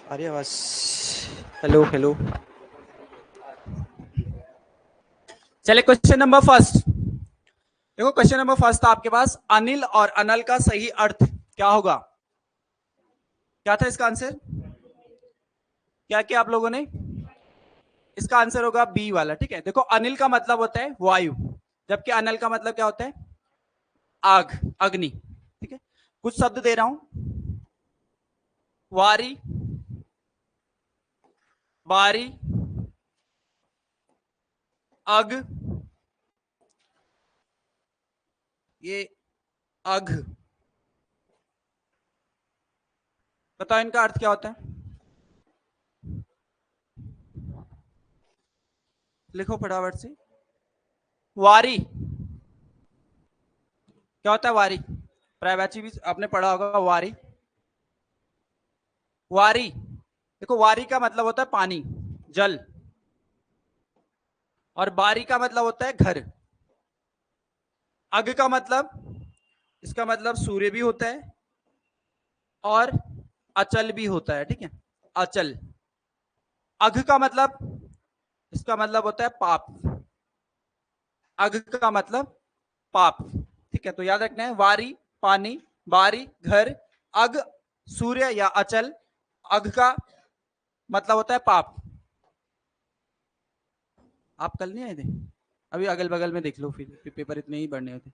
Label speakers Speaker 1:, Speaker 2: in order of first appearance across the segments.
Speaker 1: अरे आवाज। Hello hello. चले क्वेश्चन नंबर फर्स्ट। देखो क्वेश्चन नंबर फर्स्ट था आपके पास, अनिल और अनल का सही अर्थ क्या होगा? क्या था इसका आंसर? क्या किया आप लोगों ने? इसका आंसर होगा बी वाला। ठीक है, देखो अनिल का मतलब होता है वायु, जबकि अनल का मतलब क्या होता है? आग, अग्नि। ठीक है, कुछ शब्द दे रहा हूं। वारी, बारी, अग, ये अघ। बताओ इनका अर्थ क्या होता है? लिखो फटाफट से। वारी क्या होता है? वारी प्रायवाची भी आपने पढ़ा होगा। वारी, वारी देखो वारी का मतलब होता है पानी, जल। और बारी का मतलब होता है घर। अग का मतलब, इसका मतलब सूर्य भी होता है और अचल भी होता है। ठीक है, अचल। अघ का मतलब, इसका मतलब होता है पाप। अघ का मतलब पाप। ठीक है, तो याद रखना है, वारी पानी, बारी घर, अग सूर्य या अचल, अघ का मतलब होता है पाप। आप कल नहीं आए थे? अभी अगल बगल में देख लो, फिर पेपर इतने ही बढ़ने होते,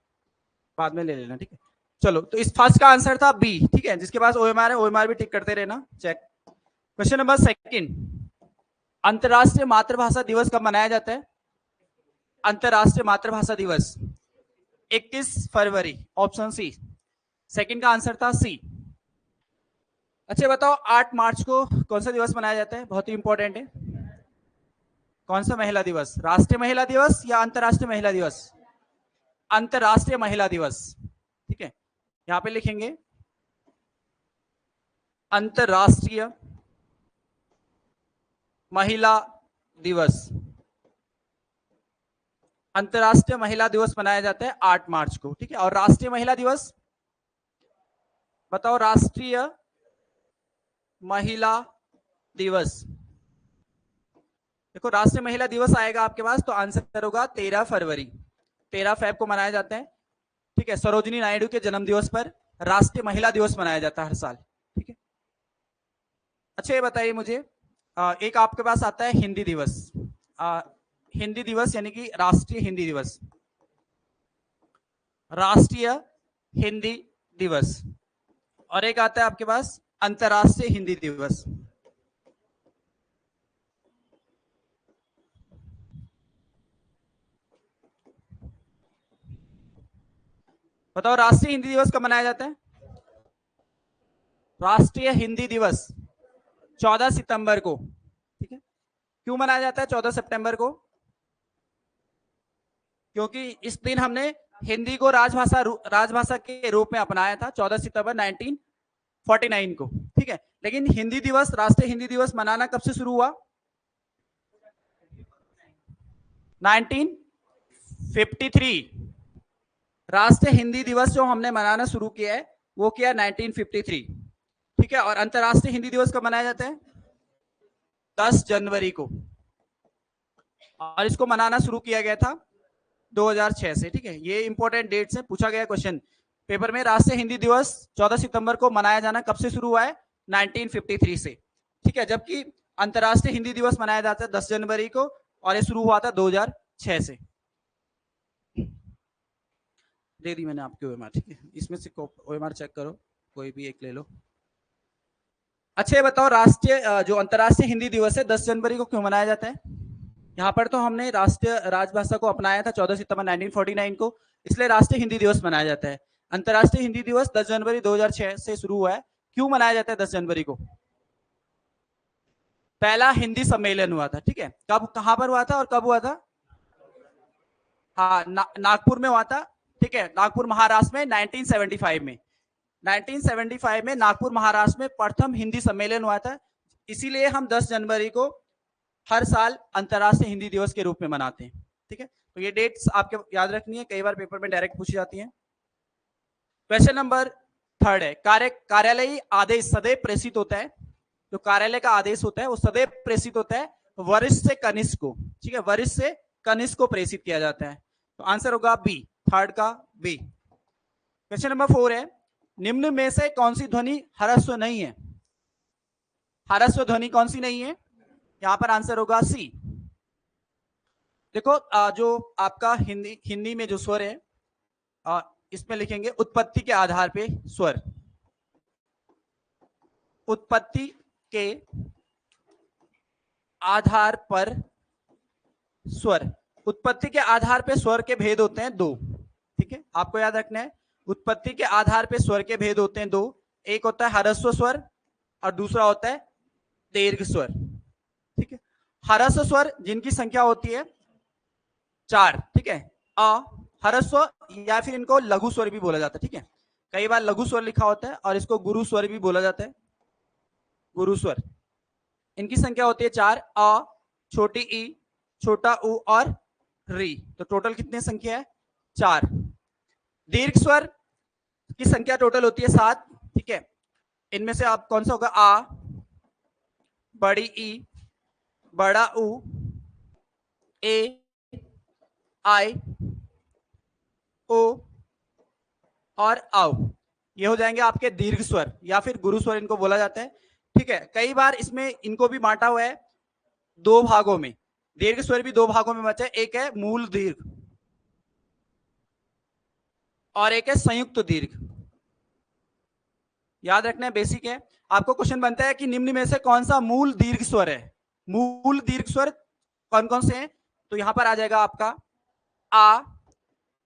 Speaker 1: बाद में ले लेना। ठीक है, चलो तो इस फर्स्ट का आंसर था बी। ठीक है, जिसके पास ओएमआर है ओएमआर भी टिक करते रहना, चेक। क्वेश्चन नंबर सेकंड, अंतरराष्ट्रीय मातृभाषा दिवस कब मनाया जाता है? अंतरराष्ट्रीय मातृभाषा दिवस 21 फरवरी, ऑप्शन सी। सेकंड का आंसर था सी। अच्छा बताओ, 8 मार्च को कौन सा दिवस मनाया जाता है? बहुत ही इंपॉर्टेंट है। कौन सा महिला दिवस? राष्ट्रीय महिला दिवस या अंतरराष्ट्रीय महिला दिवस? अंतरराष्ट्रीय महिला दिवस। ठीक है, यहां पे लिखेंगे अंतरराष्ट्रीय महिला दिवस। अंतरराष्ट्रीय महिला दिवस मनाया जाता है 8 मार्च को। ठीक है, और राष्ट्रीय महिला दिवस बताओ? राष्ट्रीय महिला दिवस, देखो राष्ट्रीय महिला दिवस आएगा आपके पास तो आंसर होगा 13 फरवरी। 13 फेब को मनाया जाता है। ठीक है, सरोजिनी नायडू के जन्म दिवस पर राष्ट्रीय महिला दिवस मनाया जाता है हर साल। ठीक है, अच्छा ये बताइए मुझे, एक आपके पास आता है हिंदी दिवस। हिंदी दिवस यानी कि राष्ट्रीय हिंदी दिवस, राष्ट्रीय हिंदी दिवस। और एक आता है आपके पास अंतरराष्ट्रीय हिंदी दिवस। बताओ राष्ट्रीय हिंदी दिवस कब मनाया जाता है? राष्ट्रीय हिंदी दिवस 14 सितंबर को। ठीक है, क्यों मनाया जाता है 14 सितंबर को? क्योंकि इस दिन हमने हिंदी को राजभाषा के रूप में अपनाया था 14 सितंबर 1949 को। ठीक है, लेकिन हिंदी दिवस, राष्ट्रीय हिंदी दिवस मनाना कब से शुरू हुआ? 1953। राष्ट्रीय हिंदी दिवस जो हमने मनाना शुरू किया है वो किया 1953। ठीक है, और अंतरराष्ट्रीय हिंदी दिवस कब मनाया जाता है? 10 जनवरी को। और इसको मनाना शुरू किया गया था 2006 से। ठीक है, ये इंपॉर्टेंट डेट से पूछा गया क्वेश्चन पेपर में। राष्ट्रीय हिंदी दिवस 14 सितंबर को मनाया जाना कब से शुरू हुआ है? 1953 से। ठीक है, जबकि अंतरराष्ट्रीय हिंदी दिवस मनाया जाता है 10 जनवरी को, और ये शुरू हुआ था 2006 से। दे दी मैंने आपकी ओएमआर। ठीक है, इसमें से ओएमआर चेक करो, कोई भी एक ले लो। अच्छा ये बताओ, राष्ट्रीय जो अंतरराष्ट्रीय हिंदी दिवस है 10 जनवरी को क्यों मनाया जाता है? यहाँ पर तो हमने राष्ट्रीय राजभाषा को अपनाया था 14 सितंबर 1949 को, इसलिए राष्ट्रीय हिंदी दिवस मनाया जाता है। अंतरराष्ट्रीय हिंदी दिवस 10 जनवरी 2006 से शुरू हुआ है। क्यों मनाया जाता है 10 जनवरी को? पहला हिंदी सम्मेलन हुआ था। ठीक है, कब, कहां पर हुआ था और कब हुआ था? हाँ, नागपुर में हुआ था। ठीक है, नागपुर महाराष्ट्र में 1975 में। 1975 में नागपुर महाराष्ट्र में प्रथम हिंदी सम्मेलन हुआ था। इसीलिए हम 10 जनवरी को हर साल अंतरराष्ट्रीय हिंदी दिवस के रूप में मनाते हैं। ठीक है, तो ये डेट्स आपके याद रखनी है, कई बार पेपर में डायरेक्ट पूछी जाती है। क्वेश्चन नंबर थर्ड है, कार्यालयी आदेश सदैव प्रेषित होता है? जो कार्यालय का आदेश होता है वो सदैव प्रेषित होता है वरिष्ठ से कनिष्ठ को, ठीक है, वरिष्ठ से कनिष्ठ को प्रेषित किया जाता है। तो आंसर होगा बी, थर्ड का बी। क्वेश्चन नंबर 4 है, निम्न में से कौन सी ध्वनि ह्रस्व नहीं है? ह्रस्व ध्वनि कौन सी नहीं है? यहां पर आंसर होगा सी। देखो जो आपका हिंदी में जो स्वर है इसमें लिखेंगे उत्पत्ति के आधार पे स्वर, उत्पत्ति के आधार पर स्वर। उत्पत्ति के आधार पे स्वर के भेद होते हैं दो, ठीक है, आपको याद रखना है। उत्पत्ति के आधार पे स्वर के भेद होते हैं दो, एक होता है ह्रस्व स्वर और दूसरा होता है दीर्घ स्वर, ठीक है। ह्रस्व स्वर जिनकी संख्या होती है 4, ठीक है, अ, ह्रस्व या फिर इनको लघु स्वर भी बोला जाता है, ठीक है। कई बार लघु स्वर लिखा होता है और इसको गुरु स्वर भी बोला जाता है, गुरु स्वर। इनकी संख्या होती है 4, अ, छोटी ई, छोटा उ और री। तो टोटल कितनी संख्या है? 4। दीर्घ स्वर की संख्या टोटल होती है 7, ठीक है। इनमें से आप कौन सा होगा? आ, बड़ी ई, बड़ा उ, ए, आई, ओ और आओ, ये हो जाएंगे आपके दीर्घ स्वर या फिर गुरु स्वर इनको बोला जाता है, ठीक है। कई बार इसमें इनको भी बांटा हुआ है दो भागों में, दीर्घ स्वर भी दो भागों में बचा है, एक है मूल दीर्घ और एक है संयुक्त दीर्घ। याद रखना है, बेसिक है। आपको क्वेश्चन बनता है कि निम्न में से कौन सा मूल दीर्घ स्वर है? मूल दीर्घ स्वर कौन कौन से हैं? तो यहां पर आ जाएगा आपका आ,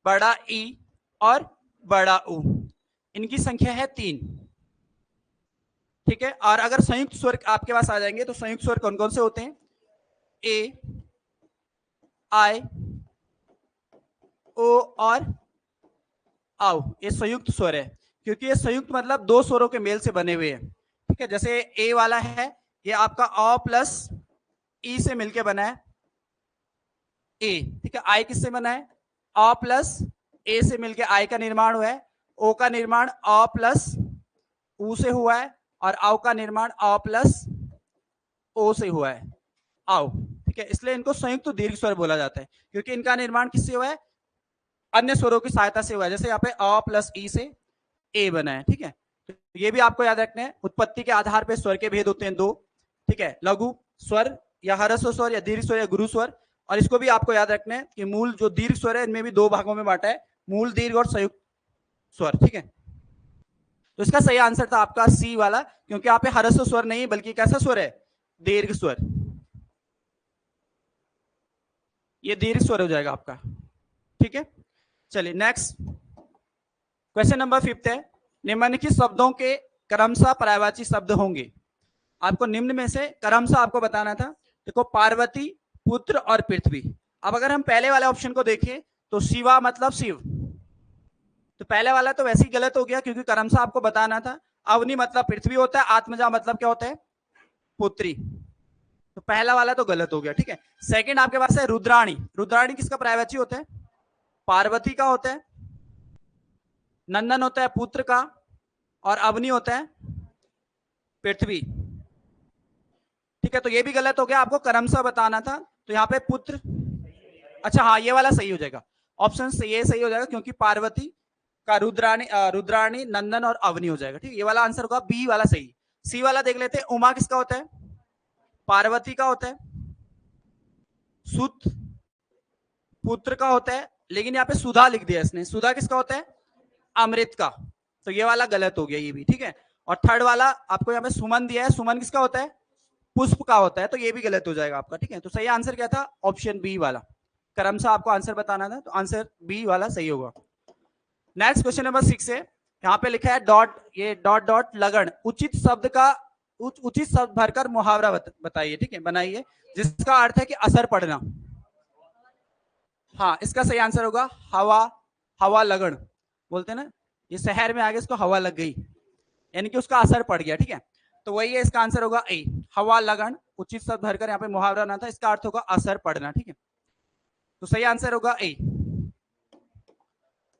Speaker 1: बड़ा ई और बड़ा उ। इनकी संख्या है 3, ठीक है। और अगर संयुक्त स्वर आपके पास आ जाएंगे तो संयुक्त स्वर कौन कौन से होते हैं? ए, आई, ओ और आओ, ये संयुक्त स्वर है, क्योंकि ये संयुक्त मतलब दो स्वरों के मेल से बने हुए हैं, ठीक है। जैसे ए वाला है, ये आपका अ प्लस ई से मिलके बना है ए, ठीक है। आई किससे बना है? अ प्लस ए से मिलके आई का निर्माण हुआ है। ओ का निर्माण अ प्लस उ से हुआ है और आओ का निर्माण अ प्लस ओ से हुआ है, आओ, ठीक है। इसलिए इनको संयुक्त दीर्घ स्वर बोला जाता है, क्योंकि इनका निर्माण किससे हुआ है? अन्य स्वरों की सहायता से हुआ है। जैसे यहाँ पे अ प्लस ई से ए बना है, ठीक है। तो ये भी आपको याद रखना है। उत्पत्ति के आधार पर स्वर के भेद होते हैं दो, ठीक है, लघु स्वर या ह्रस्व स्वर या दीर्घ स्वर या गुरु स्वर। और इसको भी आपको याद रखना है कि मूल जो दीर्घ स्वर है इनमें भी दो भागों में बांटा है, मूल दीर्घ और संयुक्त स्वर, ठीक है। तो इसका सही आंसर था आपका सी वाला, क्योंकि यहाँ पे ह्रस्व स्वर नहीं बल्कि कैसा स्वर है? दीर्घ स्वर। ये दीर्घ स्वर हो जाएगा आपका, ठीक है। चलिए नेक्स्ट क्वेश्चन नंबर 5 है, निम्नलिखित शब्दों के क्रमशः पर्यायवाची शब्द होंगे। आपको निम्न में से क्रमशः आपको बताना था। देखो, पार्वती, पुत्र और पृथ्वी। अब अगर हम पहले वाले ऑप्शन को देखें तो शिवा मतलब शिव, तो पहले वाला तो वैसे ही गलत हो गया क्योंकि क्रमशः आपको बताना था। अवनी मतलब पृथ्वी होता है, आत्मजा मतलब क्या होता है? पुत्री। तो पहला वाला तो गलत हो गया, ठीक है। सेकंड आपके पास है रुद्राणी। रुद्राणी किसका पर्यायवाची होता है? पार्वती का होता है। नंदन होता है पुत्र का और अवनी होता है पृथ्वी, ठीक है। तो ये भी गलत हो गया, आपको क्रमशः बताना था। तो यहाँ पे पुत्र, अच्छा हाँ, ये वाला सही हो जाएगा, ऑप्शन से ये सही हो जाएगा, क्योंकि पार्वती का रुद्राणी नंदन और अवनी हो जाएगा, ठीक है। ये वाला आंसर होगा बी वाला सही। सी वाला देख लेते हैं। उमा किसका होता है? पार्वती का होता है। सुत पुत्र का होता है, लेकिन यहाँ पे सुधा लिख दिया इसने। सुधा किसका होता है? अमृत का। तो ये वाला गलत हो गया, ये भी, ठीक है। और थर्ड वाला आपको यहाँ पे सुमन दिया है, सुमन किसका होता है? पुष्प का होता है, तो ये भी गलत हो जाएगा आपका, ठीक है। तो सही आंसर क्या था? ऑप्शन बी वाला। क्रमशः आपको आंसर बताना था, तो आंसर बी वाला सही होगा। नेक्स्ट क्वेश्चन नंबर 6 है, यहाँ पे लिखा है डॉट, ये डॉट डॉट लगन उचित शब्द का उचित शब्द भरकर मुहावरा बताइए, ठीक है, बनाइए, जिसका अर्थ है कि असर पड़ना। हाँ, इसका सही आंसर होगा हवा, हवा लगन बोलते हैं ना, ये शहर में आगे इसको हवा लग गई, यानी कि उसका असर पड़ गया, ठीक है। तो वही है, इसका आंसर होगा ए, हवा लगन उचित शब्द भरकर। यहाँ पे मुहावरा ना था, इसका अर्थ होगा असर पड़ना, ठीक है। तो सही आंसर होगा ए।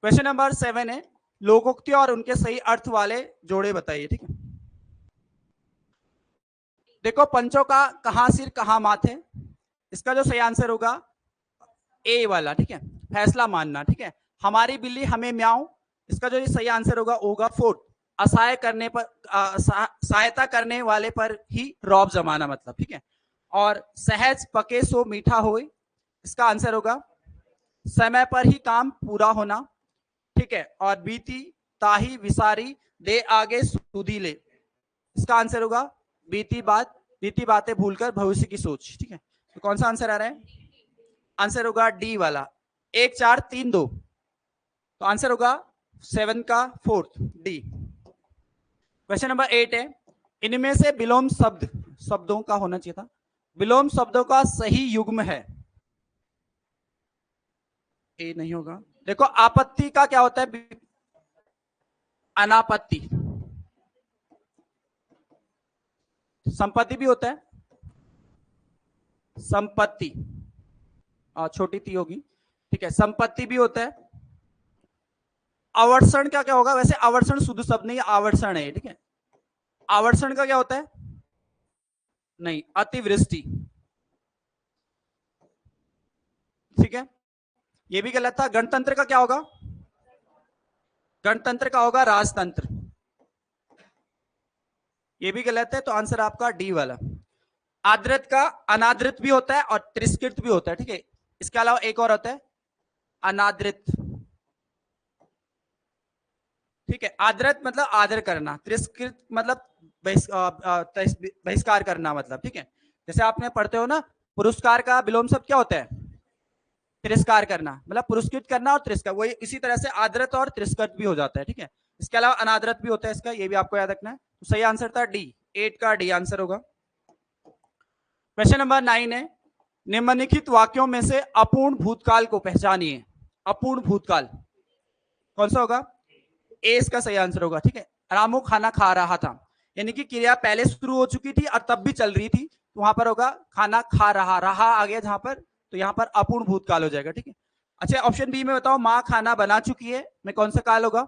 Speaker 1: क्वेश्चन नंबर 7 है, लोकोक्ति और उनके सही अर्थ वाले जोड़े बताइए, ठीक है। देखो पंचों का कहां सिर कहां माथे, इसका जो सही आंसर होगा ए वाला, ठीक है, फैसला मानना, ठीक है। हमारी बिल्ली हमें म्याऊं, इसका जो सही आंसर होगा फोर्थ, असहाय करने पर सहायता करने वाले पर ही रौब जमाना, मतलब, ठीक है। और सहज पके सो मीठा होए, इसका आंसर होगा समय पर ही काम पूरा होना, ठीक है। और बीती ताही विसारी दे आगे सुधी ले, इसका आंसर होगा बीती बातें भूलकर भविष्य की सोच, ठीक है। तो कौन सा आंसर आ रहा है? आंसर होगा डी वाला, 1 4 3 2, तो आंसर होगा 7 का फोर्थ, डी। क्वेश्चन नंबर 8 है, इनमें से विलोम शब्दों का होना चाहिए था, विलोम शब्दों का सही युग्म है, ए नहीं होगा। देखो आपत्ति का क्या होता है? अनापत्ति। संपत्ति भी होता है, संपत्ति, छोटी ती होगी, ठीक है, संपत्ति भी होता है। आवर्षण का क्या होगा? वैसे आवर्षण शुद्ध शब्द नहीं, आवर्षण है, ठीक है। आवर्षण का क्या होता है? नहीं, अतिवृष्टि, ठीक है, ये भी गलत था। गणतंत्र का क्या होगा? गणतंत्र का होगा राजतंत्र, ये भी गलत है, तो आंसर आपका डी वाला। आदृत का अनादृत भी होता है और तिरस्कृत भी होता है, ठीक है। इसके अलावा एक और होता है अनादृत, ठीक है। आदृत मतलब आदर करना, तिरस्कृत मतलब बहिष्कार करना, मतलब, ठीक है। जैसे आपने पढ़ते हो ना, पुरस्कार का विलोम शब्द क्या होता है? तिरस्कार करना, मतलब पुरस्कृत करना और तिरस्कार, वही इसी तरह से आदृत और तिरस्कृत भी हो जाता है, ठीक है। इसके अलावा अनादृत भी होता है इसका, ये भी आपको याद रखना है। तो सही आंसर था डी, 8 का डी आंसर होगा। क्वेश्चन नंबर 9 है, निम्नलिखित वाक्यों में से अपूर्ण भूतकाल को पहचानिए। अपूर्ण भूतकाल कौन सा होगा? ए इसका सही आंसर होगा, ठीक है। रामू खाना खा रहा था, यानी कि क्रिया पहले शुरू हो चुकी थी और तब भी चल रही थी, तो वहां पर होगा खाना खा रहा, रहा आ गया जहां पर, तो यहाँ पर अपूर्ण भूतकाल हो जाएगा, ठीक है। अच्छा, ऑप्शन बी में बताओ, माँ खाना बना चुकी है, में कौन सा काल होगा?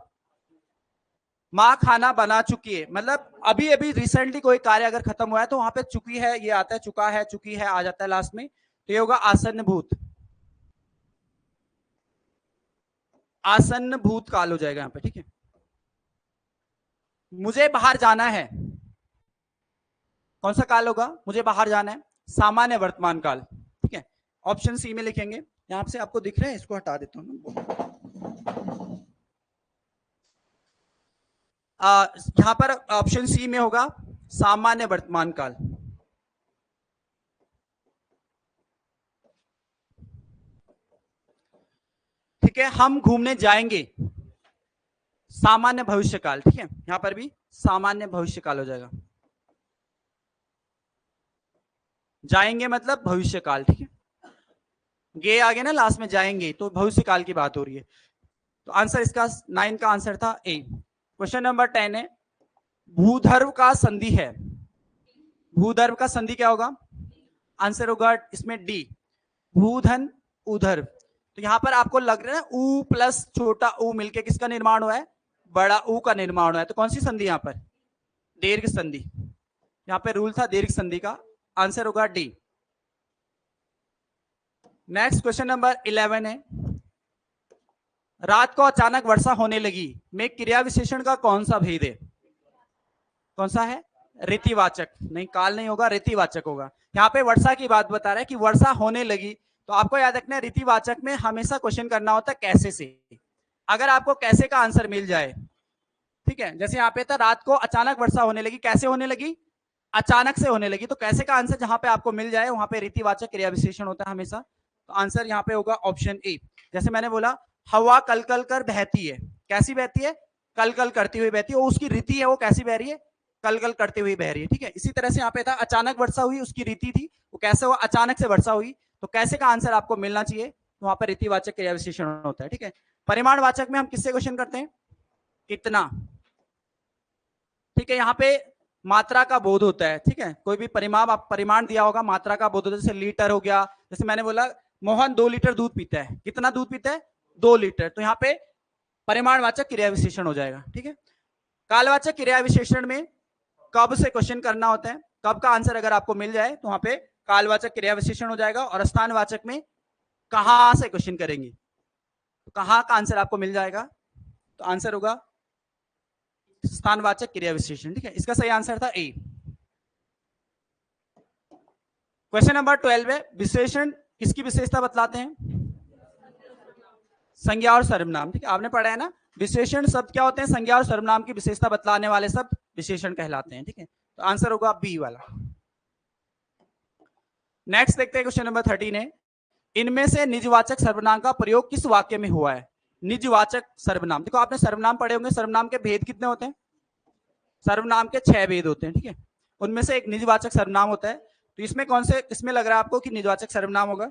Speaker 1: माँ खाना बना चुकी है मतलब अभी अभी रिसेंटली कोई कार्य अगर खत्म हुआ है तो वहां पे चुकी है ये आता है, चुका है, चुकी है आ जाता है लास्ट में, तो ये होगा आसन्न भूत, आसन्न भूत काल हो जाएगा यहाँ पे, ठीक है। मुझे बाहर जाना है, कौन सा काल होगा? मुझे बाहर जाना है, सामान्य वर्तमान काल, ठीक है। ऑप्शन सी में लिखेंगे, यहां से आपको दिख रहा है, इसको हटा देता हूं। यहां पर ऑप्शन सी में होगा सामान्य वर्तमान काल, ठीक है। हम घूमने जाएंगे, सामान्य भविष्य काल, ठीक है। यहां पर भी सामान्य भविष्य काल हो जाएगा, जाएंगे मतलब भविष्य काल, ठीक है। गे आगे ना लास्ट में, जाएंगे तो भविष्य काल की बात हो रही है, तो आंसर इसका 9 का आंसर था ए। क्वेश्चन नंबर 10 है, भूधर्व का संधि है, भूधर्व का संधि क्या होगा? आंसर होगा इसमें डी, भूधन उधर्व। तो यहां पर आपको लग रहा है ऊ प्लस छोटा ऊ मिलके किसका निर्माण हुआ है? बड़ा ऊ का निर्माण हुआ है, तो कौन सी संधि? यहां पर दीर्घ संधि, यहां पर रूल था दीर्घ संधि का, आंसर होगा डी। नेक्स्ट क्वेश्चन नंबर 11 है, रात को अचानक वर्षा होने लगी में क्रिया विशेषण का कौन सा भेद है? कौन सा है? रीतिवाचक, नहीं काल नहीं होगा, रीतिवाचक होगा। यहाँ पे वर्षा की बात बता रहा है कि वर्षा होने लगी, तो आपको याद रखना है रीतिवाचक में हमेशा क्वेश्चन करना होता है कैसे से। अगर आपको कैसे का आंसर मिल जाए, ठीक है, जैसे यहाँ पे था रात को अचानक वर्षा होने लगी, कैसे होने लगी? अचानक से होने लगी, तो कैसे का आंसर जहां पे आपको मिल जाए वहां पे रीतिवाचक क्रिया विशेषण होता है हमेशा, तो आंसर यहाँ पे होगा ऑप्शन ए। जैसे मैंने बोला हवा कल कल कर बहती है, कैसी बहती है? कल कल करती हुई बहती है, वो उसकी रीति है, वो कैसी बह रही है? कल कल करती हुई बह रही है, ठीक है। इसी तरह से यहाँ पे था अचानक वर्षा हुई, उसकी रीति थी, वो कैसे हुआ? अचानक से वर्षा हुई, तो कैसे का आंसर आपको मिलना चाहिए, तो वहां पर रीतिवाचक क्रिया विशेषण होता है, ठीक है। परिमाणवाचक में हम किससे क्वेश्चन करते हैं? कितना, ठीक है। यहाँ पे मात्रा का बोध होता है, ठीक है। कोई भी परिमाण दिया होगा, मात्रा का बोध होता है, जैसे लीटर हो गया, जैसे मैंने बोला मोहन 2 लीटर दूध पीता है, कितना दूध पीता है? 2 लीटर, तो यहाँ पे परिमाणवाचक क्रिया विशेषण हो जाएगा, ठीक है। कालवाचक क्रिया विशेषण में कब से क्वेश्चन करना होता है? कब का आंसर अगर आपको मिल जाए तो वहां पे कालवाचक क्रिया विशेषण हो जाएगा, और स्थानवाचक में कहां से क्वेश्चन करेंगे, तो कहां का आंसर आपको मिल जाएगा, तो आंसर होगा स्थानवाचक क्रिया विशेषण। ठीक है, इसका सही आंसर था ए। क्वेश्चन नंबर 12 है, विशेषण किसकी विशेषता बतलाते हैं? संज्ञा और सर्वनाम। ठीक है, आपने पढ़ा है ना, विशेषण शब्द क्या होते हैं? संज्ञा और सर्वनाम की विशेषता बतलाने वाले शब्द विशेषण कहलाते हैं। ठीक है, तो आंसर होगा बी वाला। नेक्स्ट देखते हैं क्वेश्चन नंबर 13 है, इनमें से निजवाचक सर्वनाम का प्रयोग किस वाक्य में हुआ है? निजवाचक सर्वनाम, देखो आपने सर्वनाम पढ़े होंगे, सर्वनाम के भेद कितने होते हैं? सर्वनाम के 6 भेद होते हैं। ठीक है, उनमें से एक निजवाचक सर्वनाम होता है, तो इसमें कौन से, इसमें लग रहा है आपको कि निजवाचक सर्वनाम होगा?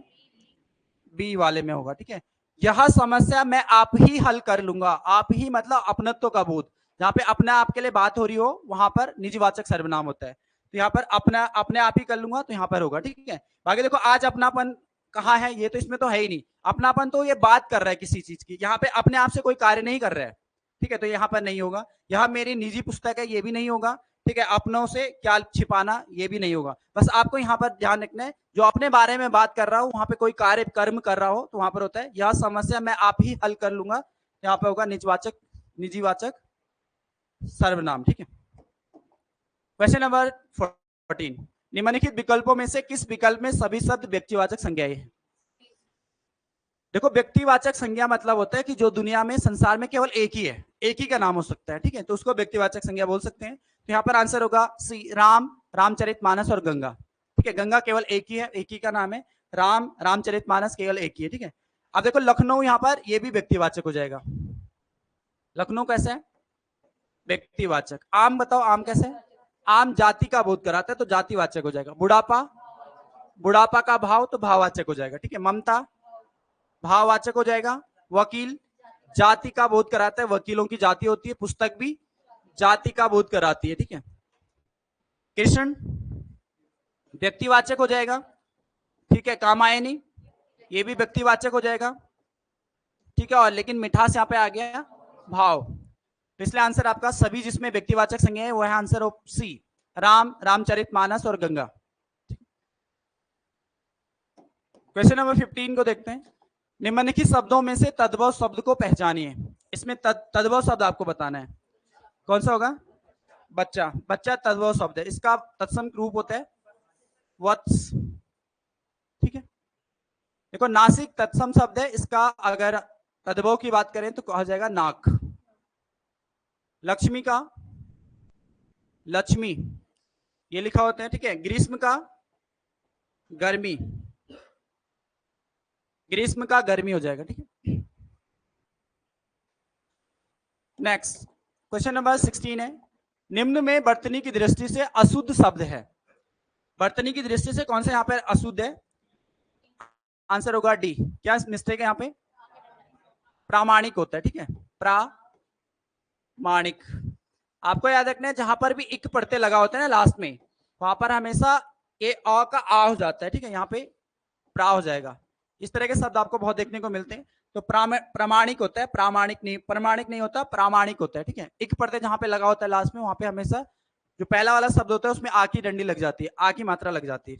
Speaker 1: बी वाले में होगा। ठीक है, यह समस्या मैं आप ही हल कर लूंगा, आप ही मतलब अपनत्व का बोध, जहां पे अपने आप के लिए बात हो रही हो वहां पर निजवाचक सर्वनाम होता है, तो यहाँ पर अपना अपने आप ही कर लूंगा, तो यहाँ पर होगा। ठीक है, बाकी देखो आज अपनापन कहाँ है, ये तो इसमें तो है ही नहीं, अपनापन तो ये बात कर रहा है किसी चीज की, यहाँ पे अपने आप से कोई कार्य नहीं कर रहा है। ठीक है, तो यहाँ पर नहीं होगा, यहाँ मेरी निजी पुस्तक है, ये भी नहीं होगा। ठीक है, अपनों से क्या छिपाना, ये भी नहीं होगा। बस आपको यहाँ पर ध्यान रखना है, जो अपने बारे में बात कर रहा हूँ वहां पे कोई कार्य कर्म कर रहा हो तो वहां पर होता है यह समस्या मैं आप ही हल कर लूंगा, यहाँ पे होगा निजवाचक निजीवाचक सर्वनाम। ठीक है, क्वेश्चन नंबर 14, निम्नलिखित विकल्पों में से किस विकल्प में सभी शब्द व्यक्तिवाचक संज्ञाएं हैं? देखो व्यक्तिवाचक संज्ञा मतलब होता है कि जो दुनिया में संसार में केवल एक ही है, एक ही का नाम हो सकता है। ठीक है, तो उसको व्यक्तिवाचक संज्ञा बोल सकते हैं। तो यहाँ पर आंसर होगा सी, राम, रामचरितमानस और गंगा। ठीक है, गंगा केवल एक ही है, एक ही का नाम है, राम, रामचरितमानस केवल एक ही है। ठीक है, अब देखो लखनऊ यहाँ पर ये भी व्यक्तिवाचक हो जाएगा, लखनऊ कैसे है? व्यक्तिवाचक। आम बताओ, आम कैसे है? आम जाति का बोध कराता है तो जातिवाचक हो जाएगा। बुढ़ापा, बुढ़ापा का भाव तो भाववाचक हो जाएगा। ठीक है, ममता भाववाचक हो जाएगा। वकील जाति का बोध कराता है, वकीलों की जाति होती है, पुस्तक भी जाति का बोध कराती है। ठीक है, कृष्ण व्यक्तिवाचक हो जाएगा। ठीक है, कामायनी ये भी व्यक्तिवाचक हो जाएगा। ठीक है, और लेकिन मिठास यहाँ पे आ गया भाव, तो इसलिए आंसर आपका सभी जिसमें व्यक्तिवाचक संज्ञा है वो है आंसर सी, राम, रामचरितमानस और गंगा। क्वेश्चन नंबर 15 को देखते हैं, निम्नलिखित शब्दों में से तद्भव शब्द को पहचानिए। इसमें तद्भव शब्द आपको बताना है, कौन सा होगा? बच्चा, बच्चा तद्भव शब्द है, इसका तत्सम रूप होता है वत्स। ठीक है, देखो नासिक तत्सम शब्द है, इसका अगर तद्भव की बात करें तो कहा जाएगा नाक। लक्ष्मी का लक्ष्मी ये लिखा होता है। ठीक है, ग्रीष्म का गर्मी, ग्रीष्म का गर्मी हो जाएगा। ठीक है, नेक्स्ट क्वेश्चन नंबर 16 है, निम्न में वर्तनी की दृष्टि से अशुद्ध शब्द है। वर्तनी की दृष्टि से कौन सा यहाँ पर अशुद्ध है? आंसर होगा डी। क्या मिस्टेक है यहाँ पे? प्रामाणिक होता है। ठीक है, प्रामाणिक। आपको याद रखना है जहां पर भी इक पढ़ते लगा होता है ना लास्ट में, वहां पर हमेशा ए अ का आ हो जाता है। ठीक है, यहाँ पे प्रा हो जाएगा। इस तरह के शब्द आपको बहुत देखने को मिलते हैं। तो प्रामाणिक होता है, प्रामाणिक नहीं, प्रामाणिक नहीं होता, प्रामाणिक होता है। ठीक है, इक पढ़ते जहां पे लगा होता है लास्ट में, वहां पे हमेशा जो पहला वाला शब्द होता है उसमें आ की डंडी लग जाती है, आ की मात्रा लग जाती है।